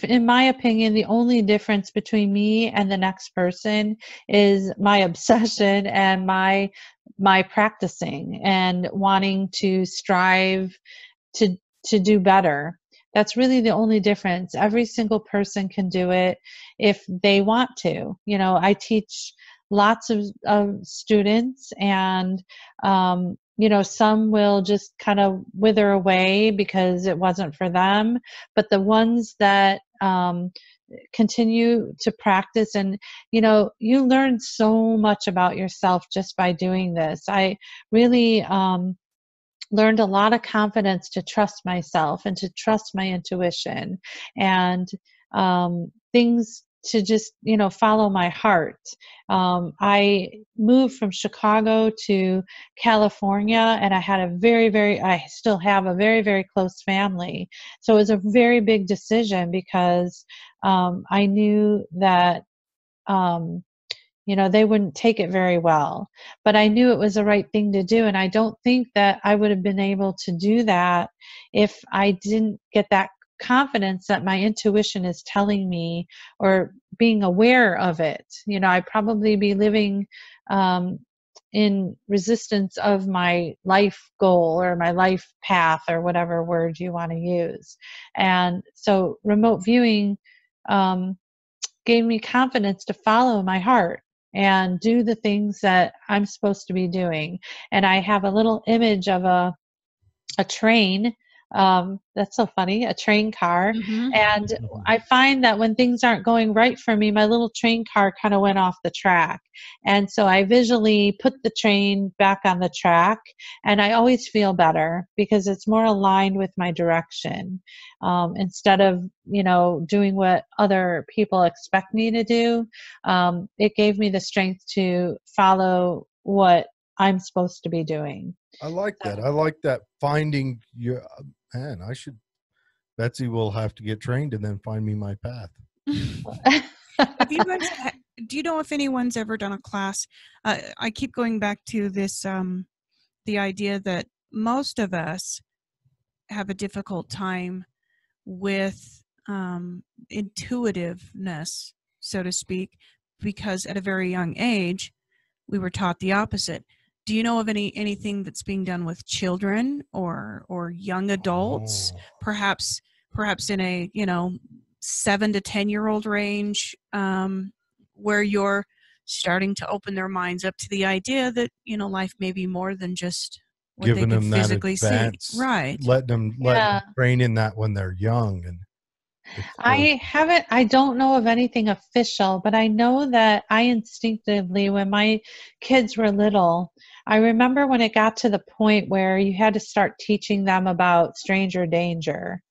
in my opinion, the only difference between me and the next person is my obsession and my practicing and wanting to strive to do better. That's really the only difference. Every single person can do it if they want to. I teach lots of students, and some will just kind of wither away because it wasn't for them. But the ones that continue to practice, and you learn so much about yourself just by doing this. I really learned a lot of confidence to trust myself and to trust my intuition, and things to just follow my heart. I moved from Chicago to California, and I had I still have a very, very close family. So it was a very big decision because I knew that they wouldn't take it very well. But I knew it was the right thing to do. And I don't think that I would have been able to do that if I didn't get that confidence that my intuition is telling me, or being aware of it. I'd probably be living in resistance of my life goal or my life path, or whatever word you want to use. And so remote viewing gave me confidence to follow my heart and do the things that I'm supposed to be doing. And I have a little image of a train. That's so funny, a train car. Mm-hmm. And I find that when things aren't going right for me, my little train car kind of went off the track. And so I visually put the train back on the track, and I always feel better because it's more aligned with my direction. Instead of, doing what other people expect me to do, it gave me the strength to follow what I'm supposed to be doing. I like that. I like that. Finding your man. Betsy will have to get trained and then find me my path. Have you guys, do you know if anyone's ever done a class? I keep going back to this, the idea that most of us have a difficult time with intuitiveness, so to speak, because at a very young age, we were taught the opposite. Do you know of anything that's being done with children or young adults, Oh. perhaps in a 7 to 10-year-old range, where you're starting to open their minds up to the idea that life may be more than just what Giving they can them that physically see. advance, Right. letting them Yeah. train in that when they're young. And I don't know of anything official, but I know that I instinctively, when my kids were little, I remember when it got to the point where you had to start teaching them about stranger danger.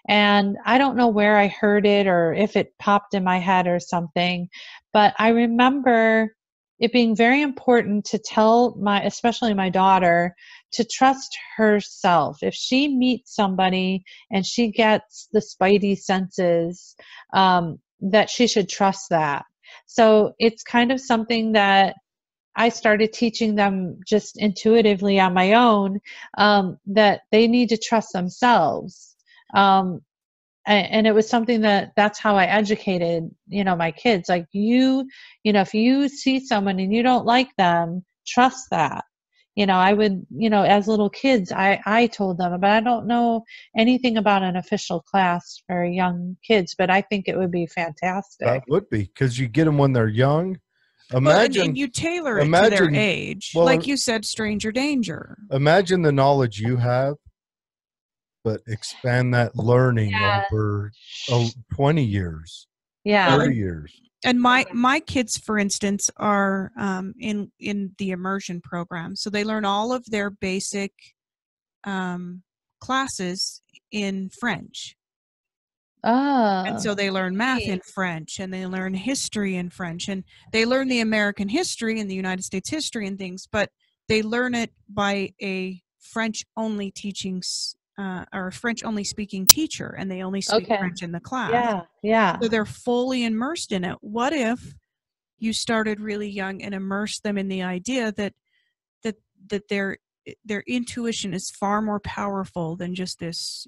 And I don't know where I heard it or if it popped in my head or something, but I remember it being very important to tell especially my daughter, to trust herself. If she meets somebody and she gets the spidey senses, that she should trust that. So it's kind of something that I started teaching them just intuitively on my own, that they need to trust themselves. And it was something that's how I educated, my kids. Like if you see someone and you don't like them, trust that. I would, as little kids, I told them, but I don't know anything about an official class for young kids, but I think it would be fantastic. that would be, because you get them when they're young. Well, and you tailor it to their age. well, like you said, stranger danger. Imagine the knowledge you have, but expand that learning over 20 years, Yeah. 30 years. And my kids, for instance, are in the immersion program, so they learn all of their basic classes in French. And so they learn math in French, and they learn history in French, and they learn the American history and the United States history and things, but they learn it by a French-only teaching or a French-only speaking teacher, and they only speak French in the class. Yeah. So they're fully immersed in it. What if you started really young and immersed them in the idea that their intuition is far more powerful than just this,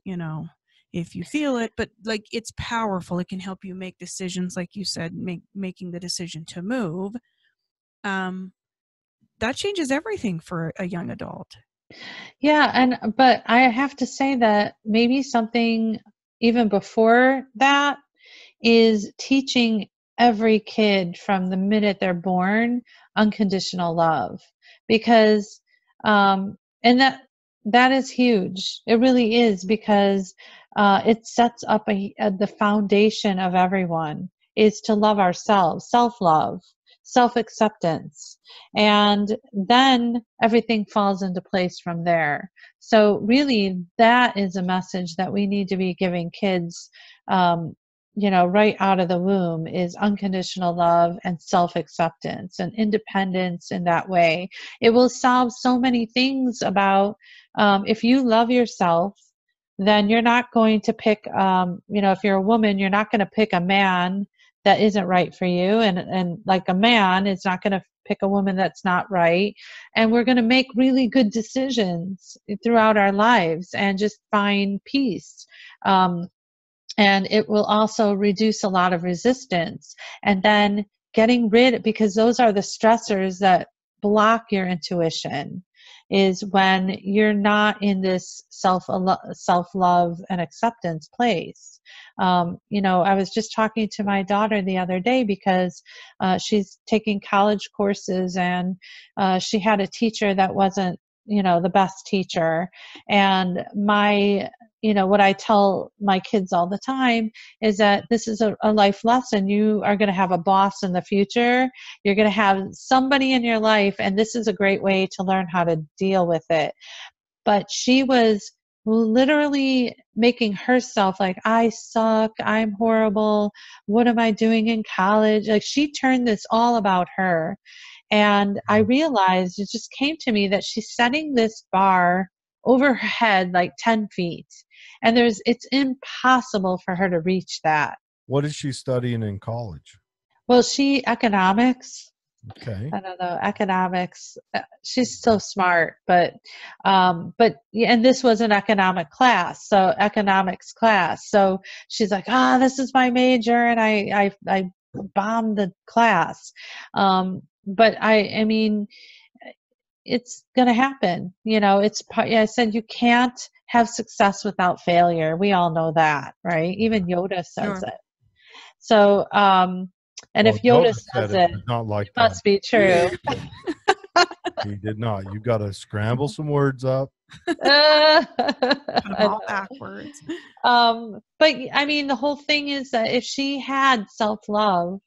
if you feel it, but like it's powerful. It can help you make decisions, like you said, making the decision to move. That changes everything for a young adult. Yeah, but I have to say that maybe something even before that is teaching every kid from the minute they're born unconditional love, because and that is huge. It really is, because it sets up the foundation of everyone is to love ourselves, self-love, self-acceptance, and then everything falls into place from there. So really, that is a message that we need to be giving kids, right out of the womb, is unconditional love and self-acceptance and independence. In that way, it will solve so many things about, if you love yourself, then you're not going to pick, if you're a woman, you're not going to pick a man that isn't right for you. And like a man is not going to pick a woman that's not right. And we're going to make really good decisions throughout our lives and just find peace. And it will also reduce a lot of resistance. And then getting rid, because those are the stressors that block your intuition, is when you're not in this self-love and acceptance place. I was just talking to my daughter the other day because she's taking college courses, and she had a teacher that wasn't, the best teacher. And what I tell my kids all the time is that this is a life lesson. You are going to have a boss in the future. You're going to have somebody in your life, and this is a great way to learn how to deal with it. But she was literally making herself like, I suck, I'm horrible, what am I doing in college? Like, she turned this all about her. And I realized, it just came to me, that she's setting this bar over her head like 10 feet. And it's impossible for her to reach that. What is she studying in college? Well, economics. Okay. I don't know, economics. She's so smart, but yeah, and this was an economics class. So she's like, this is my major, and I bombed the class. But I mean, it's going to happen. I said, you can't have success without failure. We all know that, right? Even Yoda says Sure. it. So, and Well, if Yoda Yoda said says it, it, but not like it that. must be true. He did not. You got to scramble some words up. Put them I all know. backwards. But I mean, the whole thing is that if she had self-love,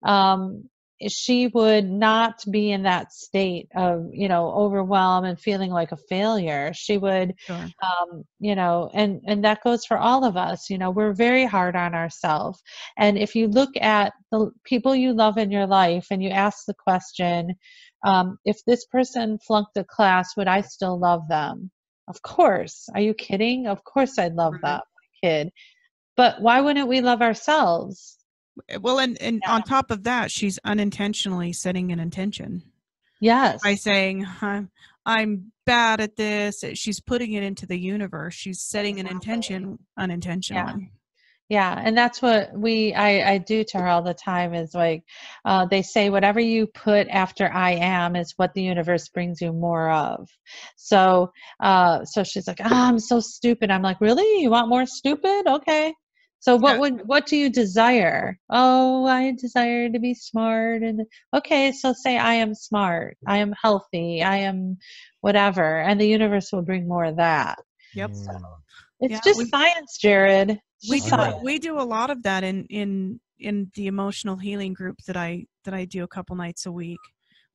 um, she would not be in that state of, overwhelm and feeling like a failure. She would, Sure. and that goes for all of us. We're very hard on ourselves. And if you look at the people you love in your life and you ask the question, if this person flunked a class, would I still love them? Of course. Are you kidding? Of course I'd love Right. that kid. But why wouldn't we love ourselves? Well, and on top of that, she's unintentionally setting an intention Yes. by saying, I'm bad at this. She's putting it into the universe. She's setting an intention unintentionally. Yeah, and that's what I do to her all the time is like, they say whatever you put after I am is what the universe brings you more of. So she's like, I'm so stupid. I'm like, really? You want more stupid? Okay. So what do you desire? Oh, I desire to be smart. And okay, so say I am smart. I am healthy. I am whatever, and the universe will bring more of that. Yep. So it's just science, Jared. We do a lot of that in the emotional healing group that I do a couple nights a week.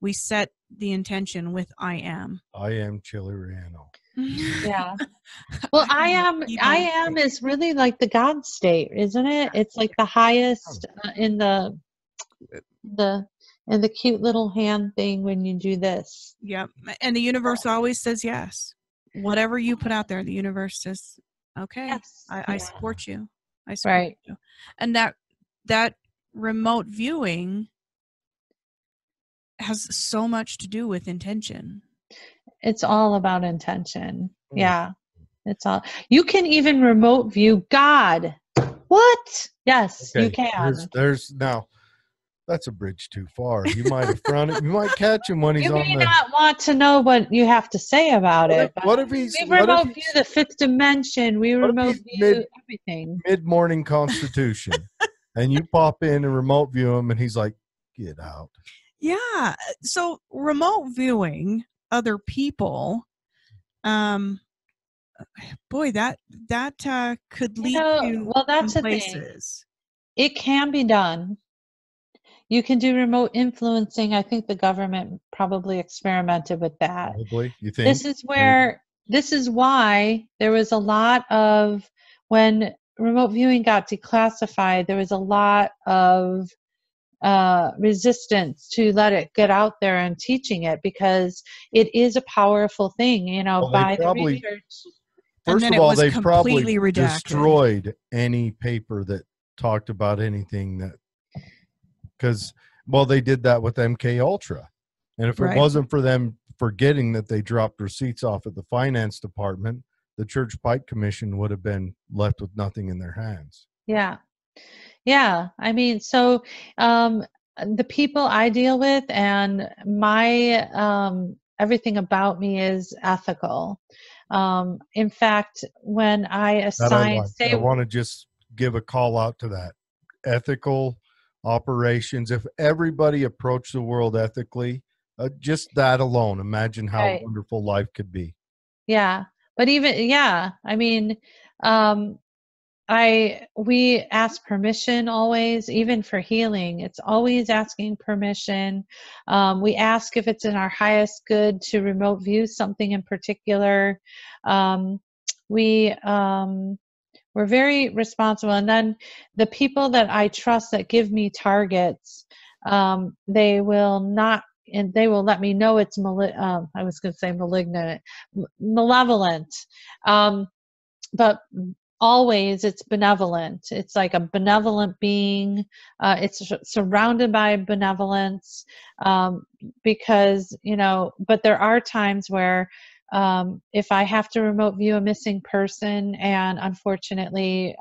We set the intention with I am. I am Chileriano. Yeah. Well, I am is really like the God state, isn't it? It's like the highest in the cute little hand thing when you do this. Yep. And the universe always says yes. Whatever you put out there, the universe says, okay, yes. I support you. I support you. And that remote viewing has so much to do with intention. It's all about intention. Yeah. It's all. You can even remote view God. What? Yes, you can. There's now. That's a bridge too far. You might have thrown it. You might catch him when he's on the. You may not want to know what you have to say about it. What if he's? We remote view the fifth dimension. We remote view everything. Mid-morning Constitution, and you pop in and remote view him, and he's like, "Get out." Yeah. So remote viewing other people, boy, that could lead to that's places. It can be done. You can do remote influencing. I think the government probably experimented with that. Probably. You think? This is why there was a lot of, when remote viewing got declassified, there was a lot of resistance to let it get out there and teaching it, because it is a powerful thing, by the research. First of all, they probably destroyed any paper that talked about anything that, because, they did that with MK Ultra. And if it wasn't for them forgetting that they dropped receipts off at the finance department, the Church Pike Commission would have been left with nothing in their hands. Yeah. Yeah. I mean, so the people I deal with and my everything about me is ethical. In fact, when I assign, I want to just give a call out to that. Ethical operations. If everybody approached the world ethically, just that alone, imagine how wonderful life could be. Yeah. But I mean, we ask permission always, even for healing. It's always asking permission. We ask if it's in our highest good to remote view something in particular. We're very responsible. And then the people that I trust that give me targets, they will not, and they will let me know it's I was going to say malignant, malevolent. But always it's benevolent. It's like a benevolent being. It's surrounded by benevolence, because, you know, but there are times where if I have to remote view a missing person and unfortunately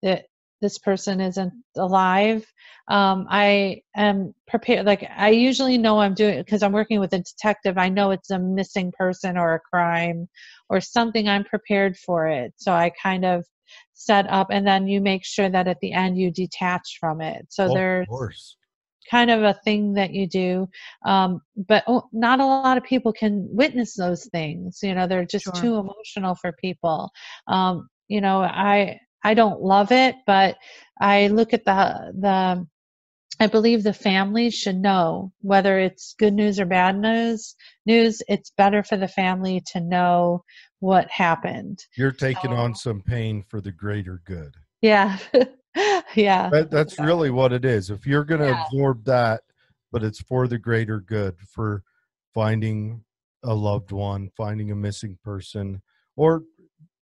that this person isn't alive, I am prepared. Like, I usually know I'm doing, because I'm working with a detective, I know it's a missing person or a crime or something. I'm prepared for it. So I kind of set up, and then you make sure that at the end you detach from it. So Well, of there's course. kind of a thing that you do. But not a lot of people can witness those things. You know, they're just Sure. too emotional for people. You know, I don't love it, but I look at the I believe the family should know, whether it's good news or bad news, it's better for the family to know what happened. You're taking So, on some pain for the greater good. yeah. Yeah. That's really what it is. If you're going to Yeah. absorb that, but it's for the greater good, for finding a loved one, finding a missing person, or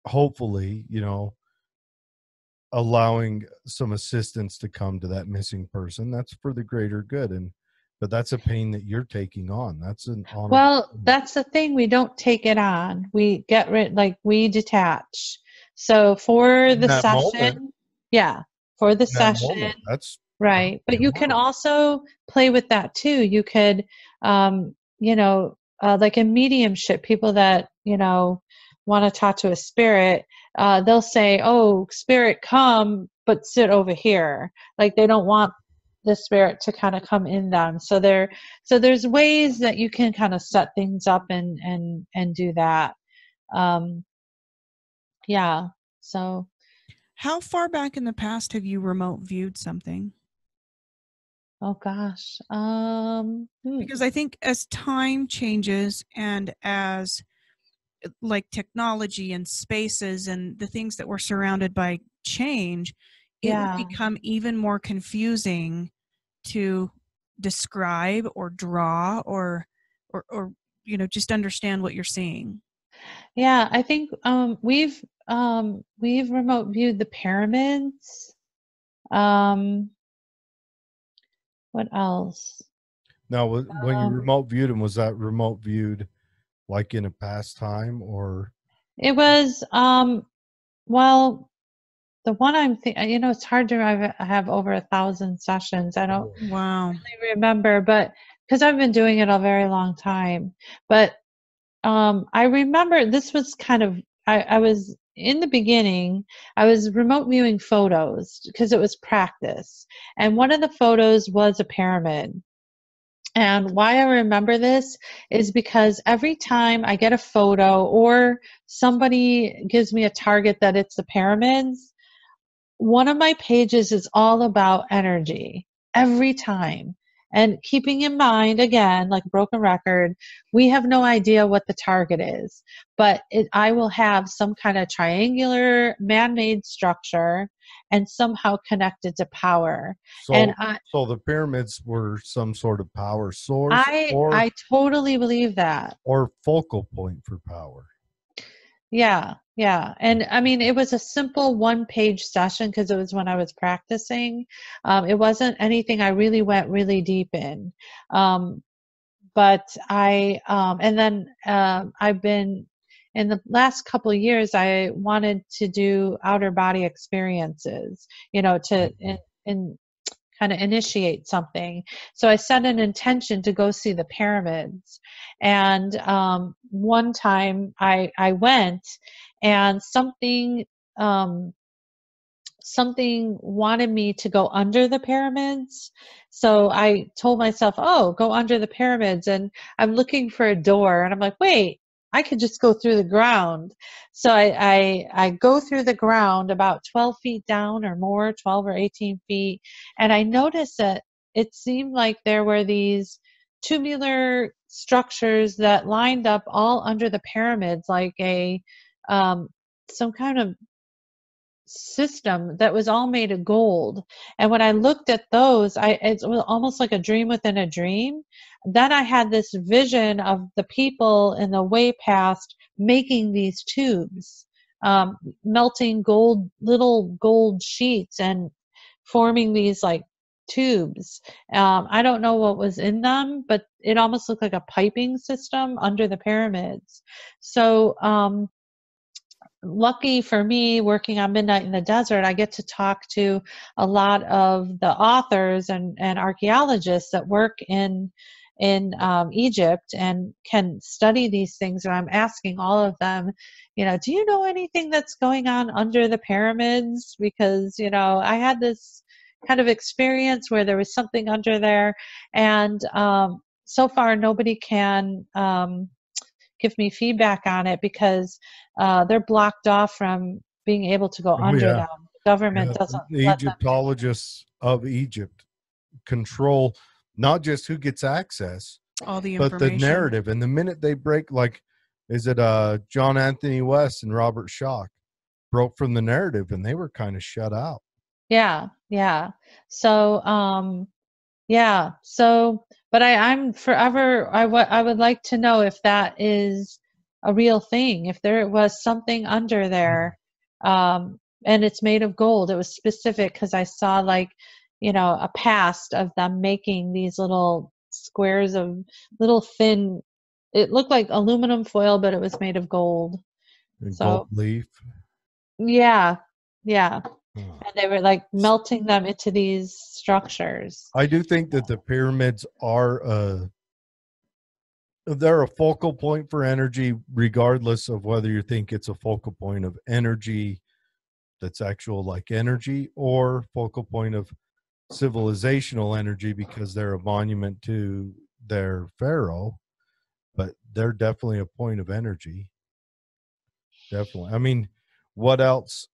hopefully, you know, allowing some assistance to come to that missing person, that's for the greater good. And but that's a pain that you're taking on. That's an honorable Well, thing. that's the thing. We don't take it on. We get rid, like, we detach. So for In the that moment, session, yeah, for the in that session, moment, that's right. But perfectly you can honorable. also play with that too. You could, you know, like in mediumship, people that, you know, want to talk to a spirit, they'll say, oh, spirit, come, but sit over here. Like, they don't want the spirit to kind of come in them. So there's ways that you can kind of set things up and do that. Um, yeah. So, How far back in the past have you remote viewed something? oh gosh. Because I think as time changes and as like technology and spaces and the things that we're surrounded by change, it will Yeah. become even more confusing to describe or draw or you know, just understand what you're seeing. Yeah, I think we've remote viewed the pyramids. Um, what else? Now, when you Um, remote viewed them, was that remote viewed like in a past time or? it was well, the one you know, it's hard to I have over 1,000 sessions. I don't Wow. really remember, but because I've been doing it a very long time. But I remember this was kind of, I was in the beginning, I was remote viewing photos because it was practice. And one of the photos was a pyramid. And why I remember this is because every time I get a photo or somebody gives me a target that it's the pyramids, one of my pages is all about energy every time. And keeping in mind, again, like a broken record, we have no idea what the target is, but I will have some kind of triangular man-made structure and somehow connected to power. And So, so the pyramids were some sort of power source I totally believe that. or focal point for power. Yeah, yeah. And I mean, it was a simple one-page session because it was when I was practicing. It wasn't anything I really went really deep in. Um, but and then I've been, in the last couple of years, I wanted to do outer body experiences, you know, in kind of initiate something. So I set an intention to go see the pyramids. And one time I went, and um, something wanted me to go under the pyramids. So I told myself, oh, go under the pyramids. And I'm looking for a door. And I'm like, wait, I could just go through the ground. So I go through the ground about 12 feet down or more, 12 or 18 feet. And I noticed that it seemed like there were these tubular structures that lined up all under the pyramids, like um, some kind of system that was all made of gold. And when I looked at those, it was almost like a dream within a dream. Then I had this vision of the people in the way past making these tubes, melting little gold sheets and forming these like tubes. I don't know what was in them, but it almost looked like a piping system under the pyramids. So lucky for me, working on Midnight in the Desert, I get to talk to a lot of the authors and archaeologists that work in Egypt and can study these things. And I'm asking all of them, do you know anything that's going on under the pyramids? Because, I had this kind of experience where there was something under there. And so far, nobody can give me feedback on it because they're blocked off from being able to go under them. The government doesn't The let them. Egyptologists of Egypt control not just who gets access, all the but information, the narrative. And the minute they break, like, is it John Anthony West and Robert Schoch broke from the narrative, and they were kind of shut out. Yeah. So but I'm forever, I would like to know if that is a real thing, if there was something under there, and it's made of gold. It was specific because I saw a past of them making these little squares of little thin, it looked like aluminum foil, but it was made of gold. And So gold leaf. yeah. And they were like melting them into these structures. I do think that the pyramids are they're a focal point for energy, regardless of whether you think it's a focal point of energy that's actual like energy, or focal point of civilizational energy because they're a monument to their pharaoh. But they're definitely a point of energy. Definitely. I mean, what else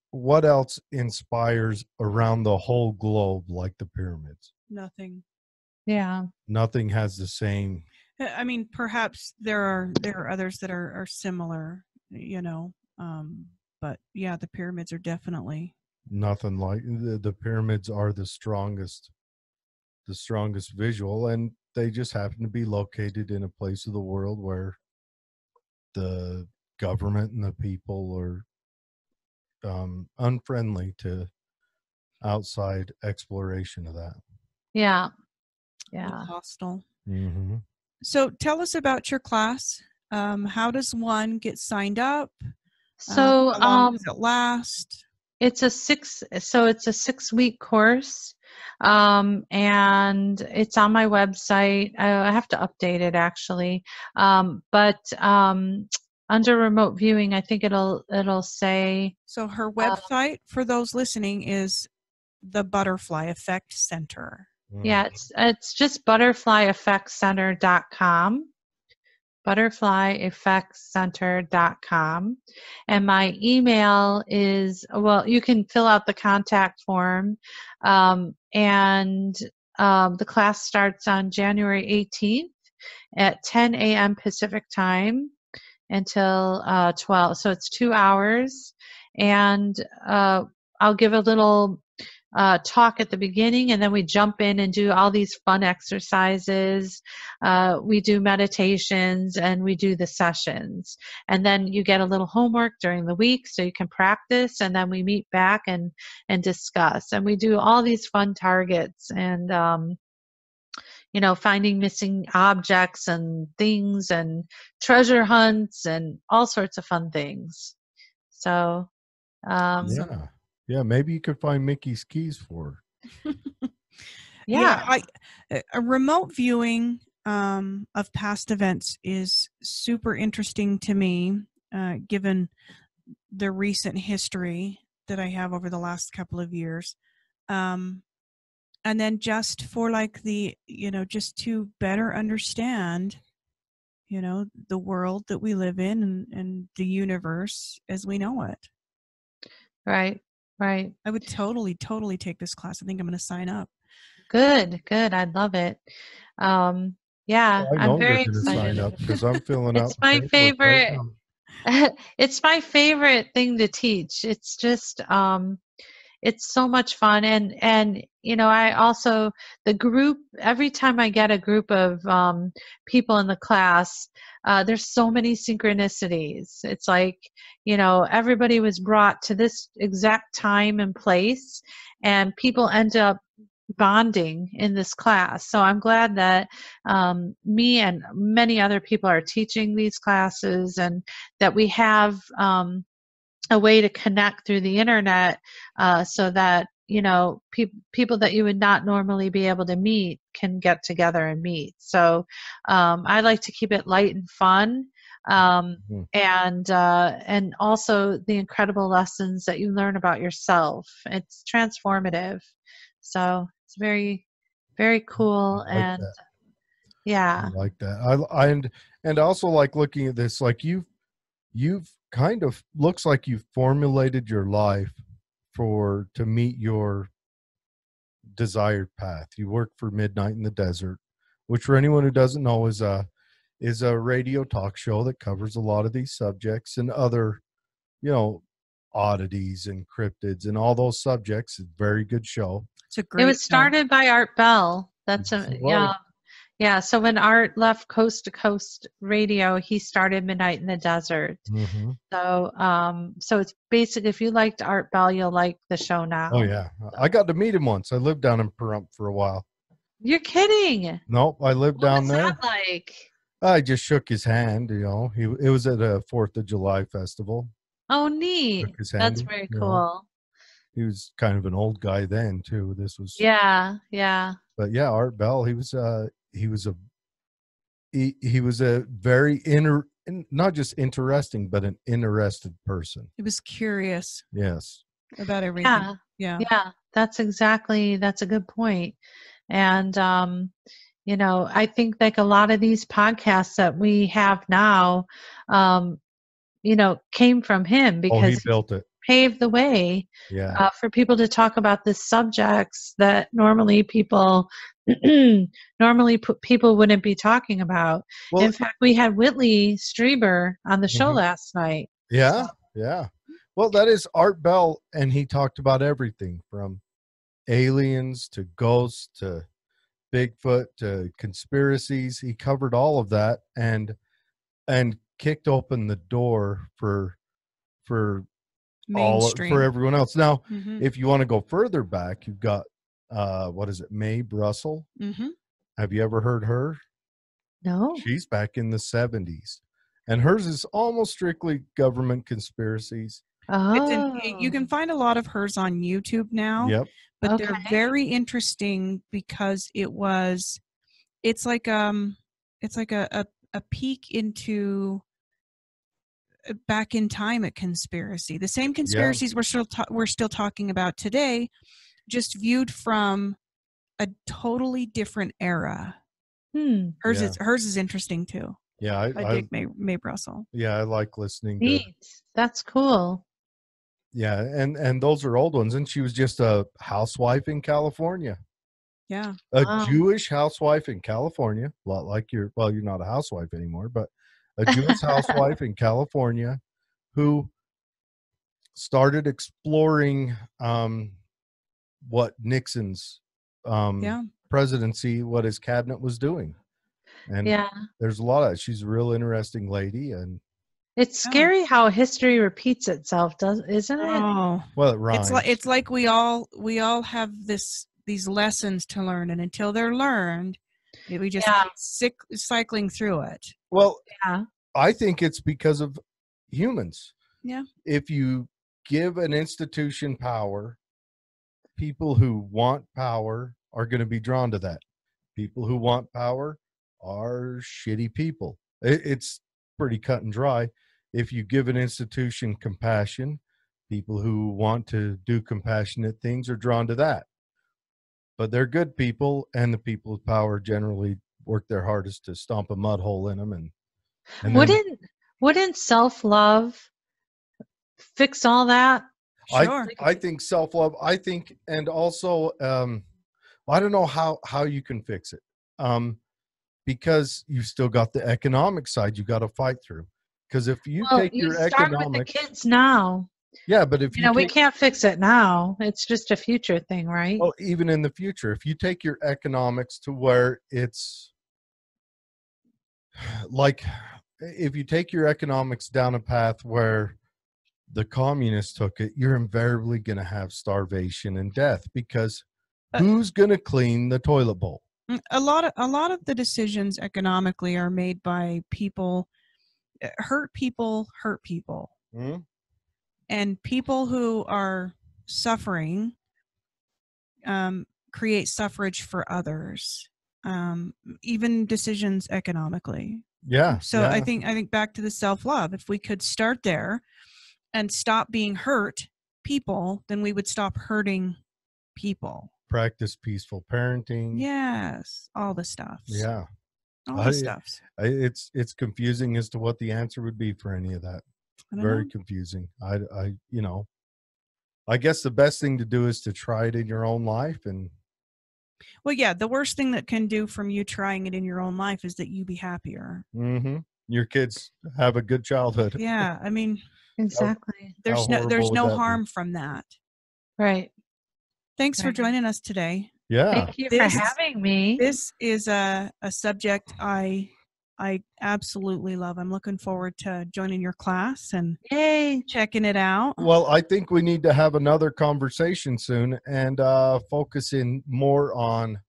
inspires around the whole globe like the pyramids? nothing. Yeah. Nothing has the same. I mean, perhaps there are others that are similar, but yeah, the pyramids are definitely Nothing like the pyramids are the strongest visual, and they just happen to be located in a place of the world where the government and the people are unfriendly to outside exploration of that. Yeah. hostile. Mm-hmm. So tell us about your class. How does one get signed up? So how long does it last? it's a 6-week course, and it's on my website. I have to update it actually, but under remote viewing, I think it'll say. So her website for those listening is the Butterfly Effect Center. Yeah, it's just butterflyeffectcenter.com. butterflyeffectcenter.com, and my email is, well, you can fill out the contact form, and the class starts on January 18th at 10 a.m. Pacific time until 12, so it's 2 hours, and I'll give a little talk at the beginning, and then we jump in and do all these fun exercises. We do meditations, and we do the sessions, and then you get a little homework during the week so you can practice, and then we meet back and discuss, and we do all these fun targets, and finding missing objects and things and treasure hunts and all sorts of fun things. So yeah, maybe you could find Mickey's keys for her. A remote viewing of past events is super interesting to me, given the recent history that I have over the last couple of years. And then just for just to better understand, the world that we live in and the universe as we know it. Right. I would totally take this class. I think I'm going to sign up. Good. I'd love it. I'm very excited. Sign up because I'm filling out. It's my favorite. Right. It's my favorite thing to teach. It's just, it's so much fun. And you know, I also, the group, every time I get a group of people in the class, there's so many synchronicities. It's like, you know, everybody was brought to this exact time and place, and people end up bonding in this class. So I'm glad that me and many other people are teaching these classes, and that we have a way to connect through the internet, so that, you know, people that you would not normally be able to meet can get together and meet. So I like to keep it light and fun. Mhm. And also the incredible lessons that you learn about yourself. It's transformative. So it's very, very cool. I like And that. I yeah. like that. And I also like looking at this. Like you've kind of looks like you've formulated your life to meet your desired path. You work for Midnight in the Desert, which for anyone who doesn't know is a radio talk show that covers a lot of these subjects and other, you know, oddities and cryptids and all those subjects. It's a very good show. It's a It great was show. started by Art Bell. That's Yes, a, it was. yeah. Yeah, so when Art left Coast to Coast Radio, he started Midnight in the Desert. Mm-hmm. So it's basically, if you liked Art Bell, you'll like the show now. Oh yeah, I got to meet him once. I lived down in Pahrump for a while. You're kidding. Nope, I lived What down was there. that like? I just shook his hand. You know, it was at a 4th of July festival. Oh, neat. Shook his hand. That's very you know. cool. He was kind of an old guy then too. This was Yeah, yeah. But yeah, Art Bell. He was a very not just interesting, but an interested person. He was curious Yes. about everything. Yeah. Yeah. Yeah, that's a good point. And you know, I think like a lot of these podcasts that we have now, you know, came from him, Oh, because he built it. paved the way Yeah. for people to talk about the subjects that normally people people wouldn't be talking about. Well, In fact, we had Whitley Strieber on the show Mhm. last night. Yeah. Yeah. Well, that is Art Bell, and he talked about everything from aliens to ghosts to Bigfoot to conspiracies. He covered all of that and kicked open the door for for Mainstream. for everyone else. Now, Mhm. if you want to go further back, you've got what is it, Mae Brussel? Mhm. Have you ever heard her? No. She's back in the 70s, and hers is almost strictly government conspiracies. You can Oh. find a lot of hers on YouTube now, Yep. but Okay. they're very interesting because it's like a peek into back in time at conspiracy. The same conspiracies we're still talking about today, just viewed from a totally different era. Hers is interesting too. Yeah, I dig Mae Brussel. yeah, I like listening to. Neat. That's cool. Yeah, and those are old ones. And she was just a housewife in California. Yeah. A Wow. Jewish housewife in California, a lot like you're not a housewife anymore, but a Jewish housewife in California who started exploring what Nixon's Yeah. presidency, what his cabinet was doing. And Yeah. there's a lot of that. She's a real interesting lady, and It's scary how history repeats itself, isn't it? Oh, well, it rhymes. it's like we all have these lessons to learn, and until they're learned, we just keep cycling through it. Well, Yeah. I think it's because of humans. Yeah. If you give an institution power, people who want power are going to be drawn to that. People who want power are shitty people. It's pretty cut and dry. If you give an institution compassion, people who want to do compassionate things are drawn to that. But they're good people, and the people with power generally work their hardest to stomp a mud hole in them. And then, Wouldn't self-love fix all that? Sure. I think self-love, and also I don't know how you can fix it, because you've still got the economic side you got to fight through. Because if you take your start with the economics, kids now. Yeah, but if You you know, we take, can't fix it now. It's just a future thing, right? well, even in the future, if you take your economics to where it's like, if you take your economics down a path where the communists took it, you're invariably going to have starvation and death, because Uh, who's going to clean the toilet bowl? a lot of the decisions economically are made by people. Hurt people hurt people, Hmm? and people who are suffering create suffrage for others. Even decisions economically. Yeah, So yeah. I think back to the self-love. If we could start there and stop being hurt people, then we would stop hurting people. Practice peaceful parenting. Yes, all the stuffs. Yeah. All the stuffs. It's confusing as to what the answer would be for any of that. I don't Very know. confusing. You know, I guess the best thing to do is to try it in your own life. And Well, yeah, the worst thing that can do from you trying it in your own life is that you be happier. your kids have a good childhood. Yeah, I mean, Exactly. there's How no horrible would no that be? harm from that. Right. Thanks for Right. joining us today. Yeah. Thank you for This- having me. This is a subject I absolutely love. I'm looking forward to joining your class and Yay. checking it out. Well, I think we need to have another conversation soon and focus in more on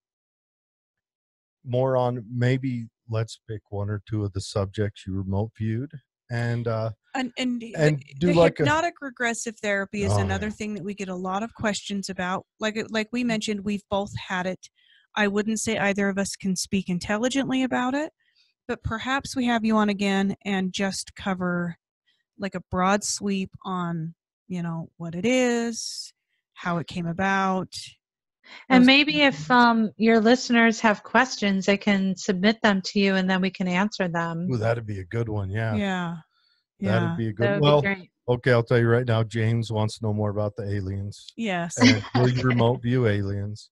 maybe let's pick one or two of the subjects you remote viewed and And do the like a hypnotic regressive therapy is Oh, another yeah. thing that we get a lot of questions about. Like we mentioned, we've both had it. I wouldn't say either of us can speak intelligently about it, but perhaps we have you on again and just cover like a broad sweep on, you know, what it is, how it came about. And those maybe kind of if things. your listeners have questions, they can submit them to you and then we can answer them. Ooh, that'd be a good one. Yeah. Yeah. That'd Yeah. be a That good would well be great. okay, I'll tell you right now, James wants to know more about the aliens. Yes. And will you remote view aliens?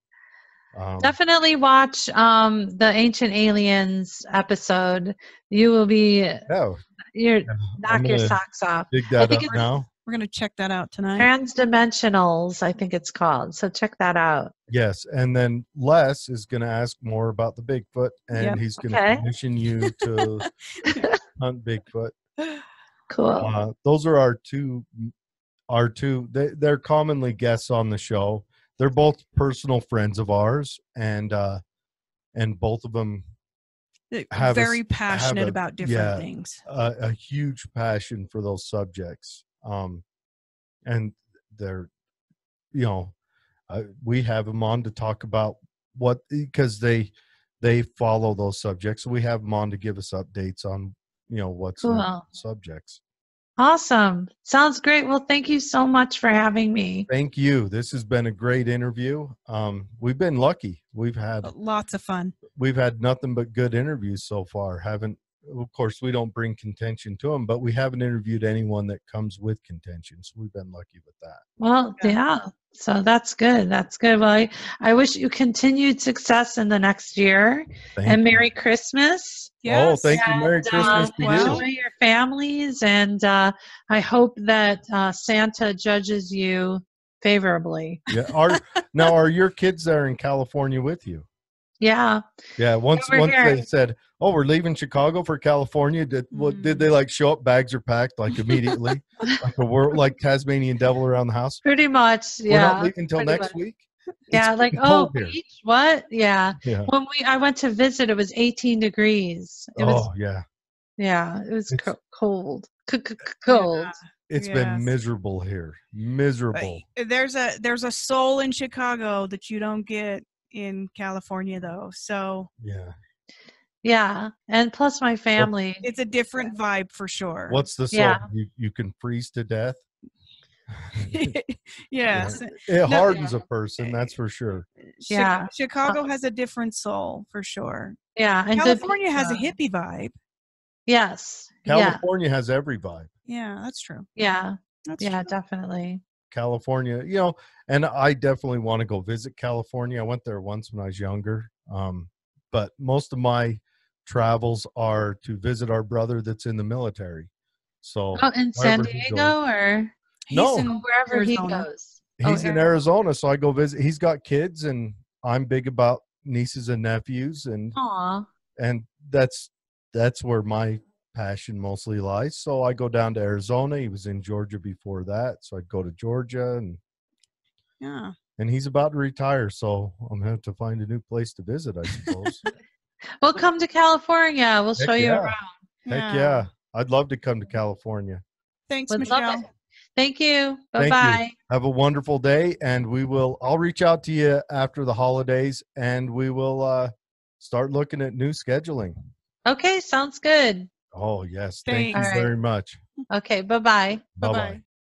Definitely watch the Ancient Aliens episode. You will be Yeah, you're I'm knock your gonna socks off. dig I that think up it's now. We're going to check that out tonight. Transdimensionals, I think it's called. So check that out. Yes, and then Les is going to ask more about the Bigfoot, and Yep. he's going to Okay. commission you to hunt Bigfoot. Cool. Those are our two. They're commonly guests on the show. They're both personal friends of ours, and both of them have Very passionate about different yeah, things. a huge passion for those subjects. And they're, you know, we have them on to talk about because they follow those subjects. So we have them on to give us updates on, you know, what's in Cool. subjects. Awesome. Sounds great. Well, thank you so much for having me. Thank you. This has been a great interview. We've been lucky. We've had Lots of fun. nothing but good interviews so far. Of course, we don't bring contention to them, but we haven't interviewed anyone that comes with contention. So we've been lucky with that. Well, yeah. So that's good. That's good. Well, I wish you continued success in the next year. Thank you. Merry Christmas. Oh, thank you. Merry And, Christmas to enjoy you. your families. And I hope that Santa judges you favorably. Yeah. Are your kids there in California with you? Yeah. Yeah. Once Over here. they said, "Oh, we're leaving Chicago for California," did they like show up? Bags are packed like immediately, like Tasmanian devil around the house. Pretty much. We're Yeah. not leaving until pretty next much. week. Yeah, It's like, getting oh, cold here. beach? What? Yeah. Yeah. When I went to visit, it was 18 degrees. It was, Yeah. yeah, it was It's- cold. Cold. It's Yes. been miserable here. Miserable. There's a soul in Chicago that you don't get in California, though. So Yeah. Yeah. And plus my family. it's a different vibe for sure. What's the soul? Yeah. You can freeze to death. Yes. It hardens a person, that's for sure. Yeah. Chicago has a different soul for sure. Yeah. And good California has a pizza. hippie vibe. Yes. California has every vibe. Yeah, that's true. Yeah. That's Yeah, true. definitely. California, you know, and I definitely want to go visit California. I went there once when I was younger. But most of my travels are to visit our brother that's in the military. So Oh, in San wherever he goes. Diego or? No. in Wherever he Arizona. goes. He's in Arizona, so I go visit. He's got kids, and I'm big about nieces and nephews, and Aw. that's where my passion mostly lies. So I go down to Arizona. He was in Georgia before that, so I'd go to Georgia, and Yeah. he's about to retire, so I'm gonna have to find a new place to visit, I suppose. We'll come to California. We'll show you yeah. around. Heck yeah, I'd love to come to California. Thanks, Would love Michelle. it. Thank you. Thank Bye-bye. you. Have a wonderful day, and I'll reach out to you after the holidays, and we will start looking at new scheduling. Okay, sounds good. Oh, yes. Thank Thanks. you very much. Okay, bye-bye. Bye-bye. Bye-bye.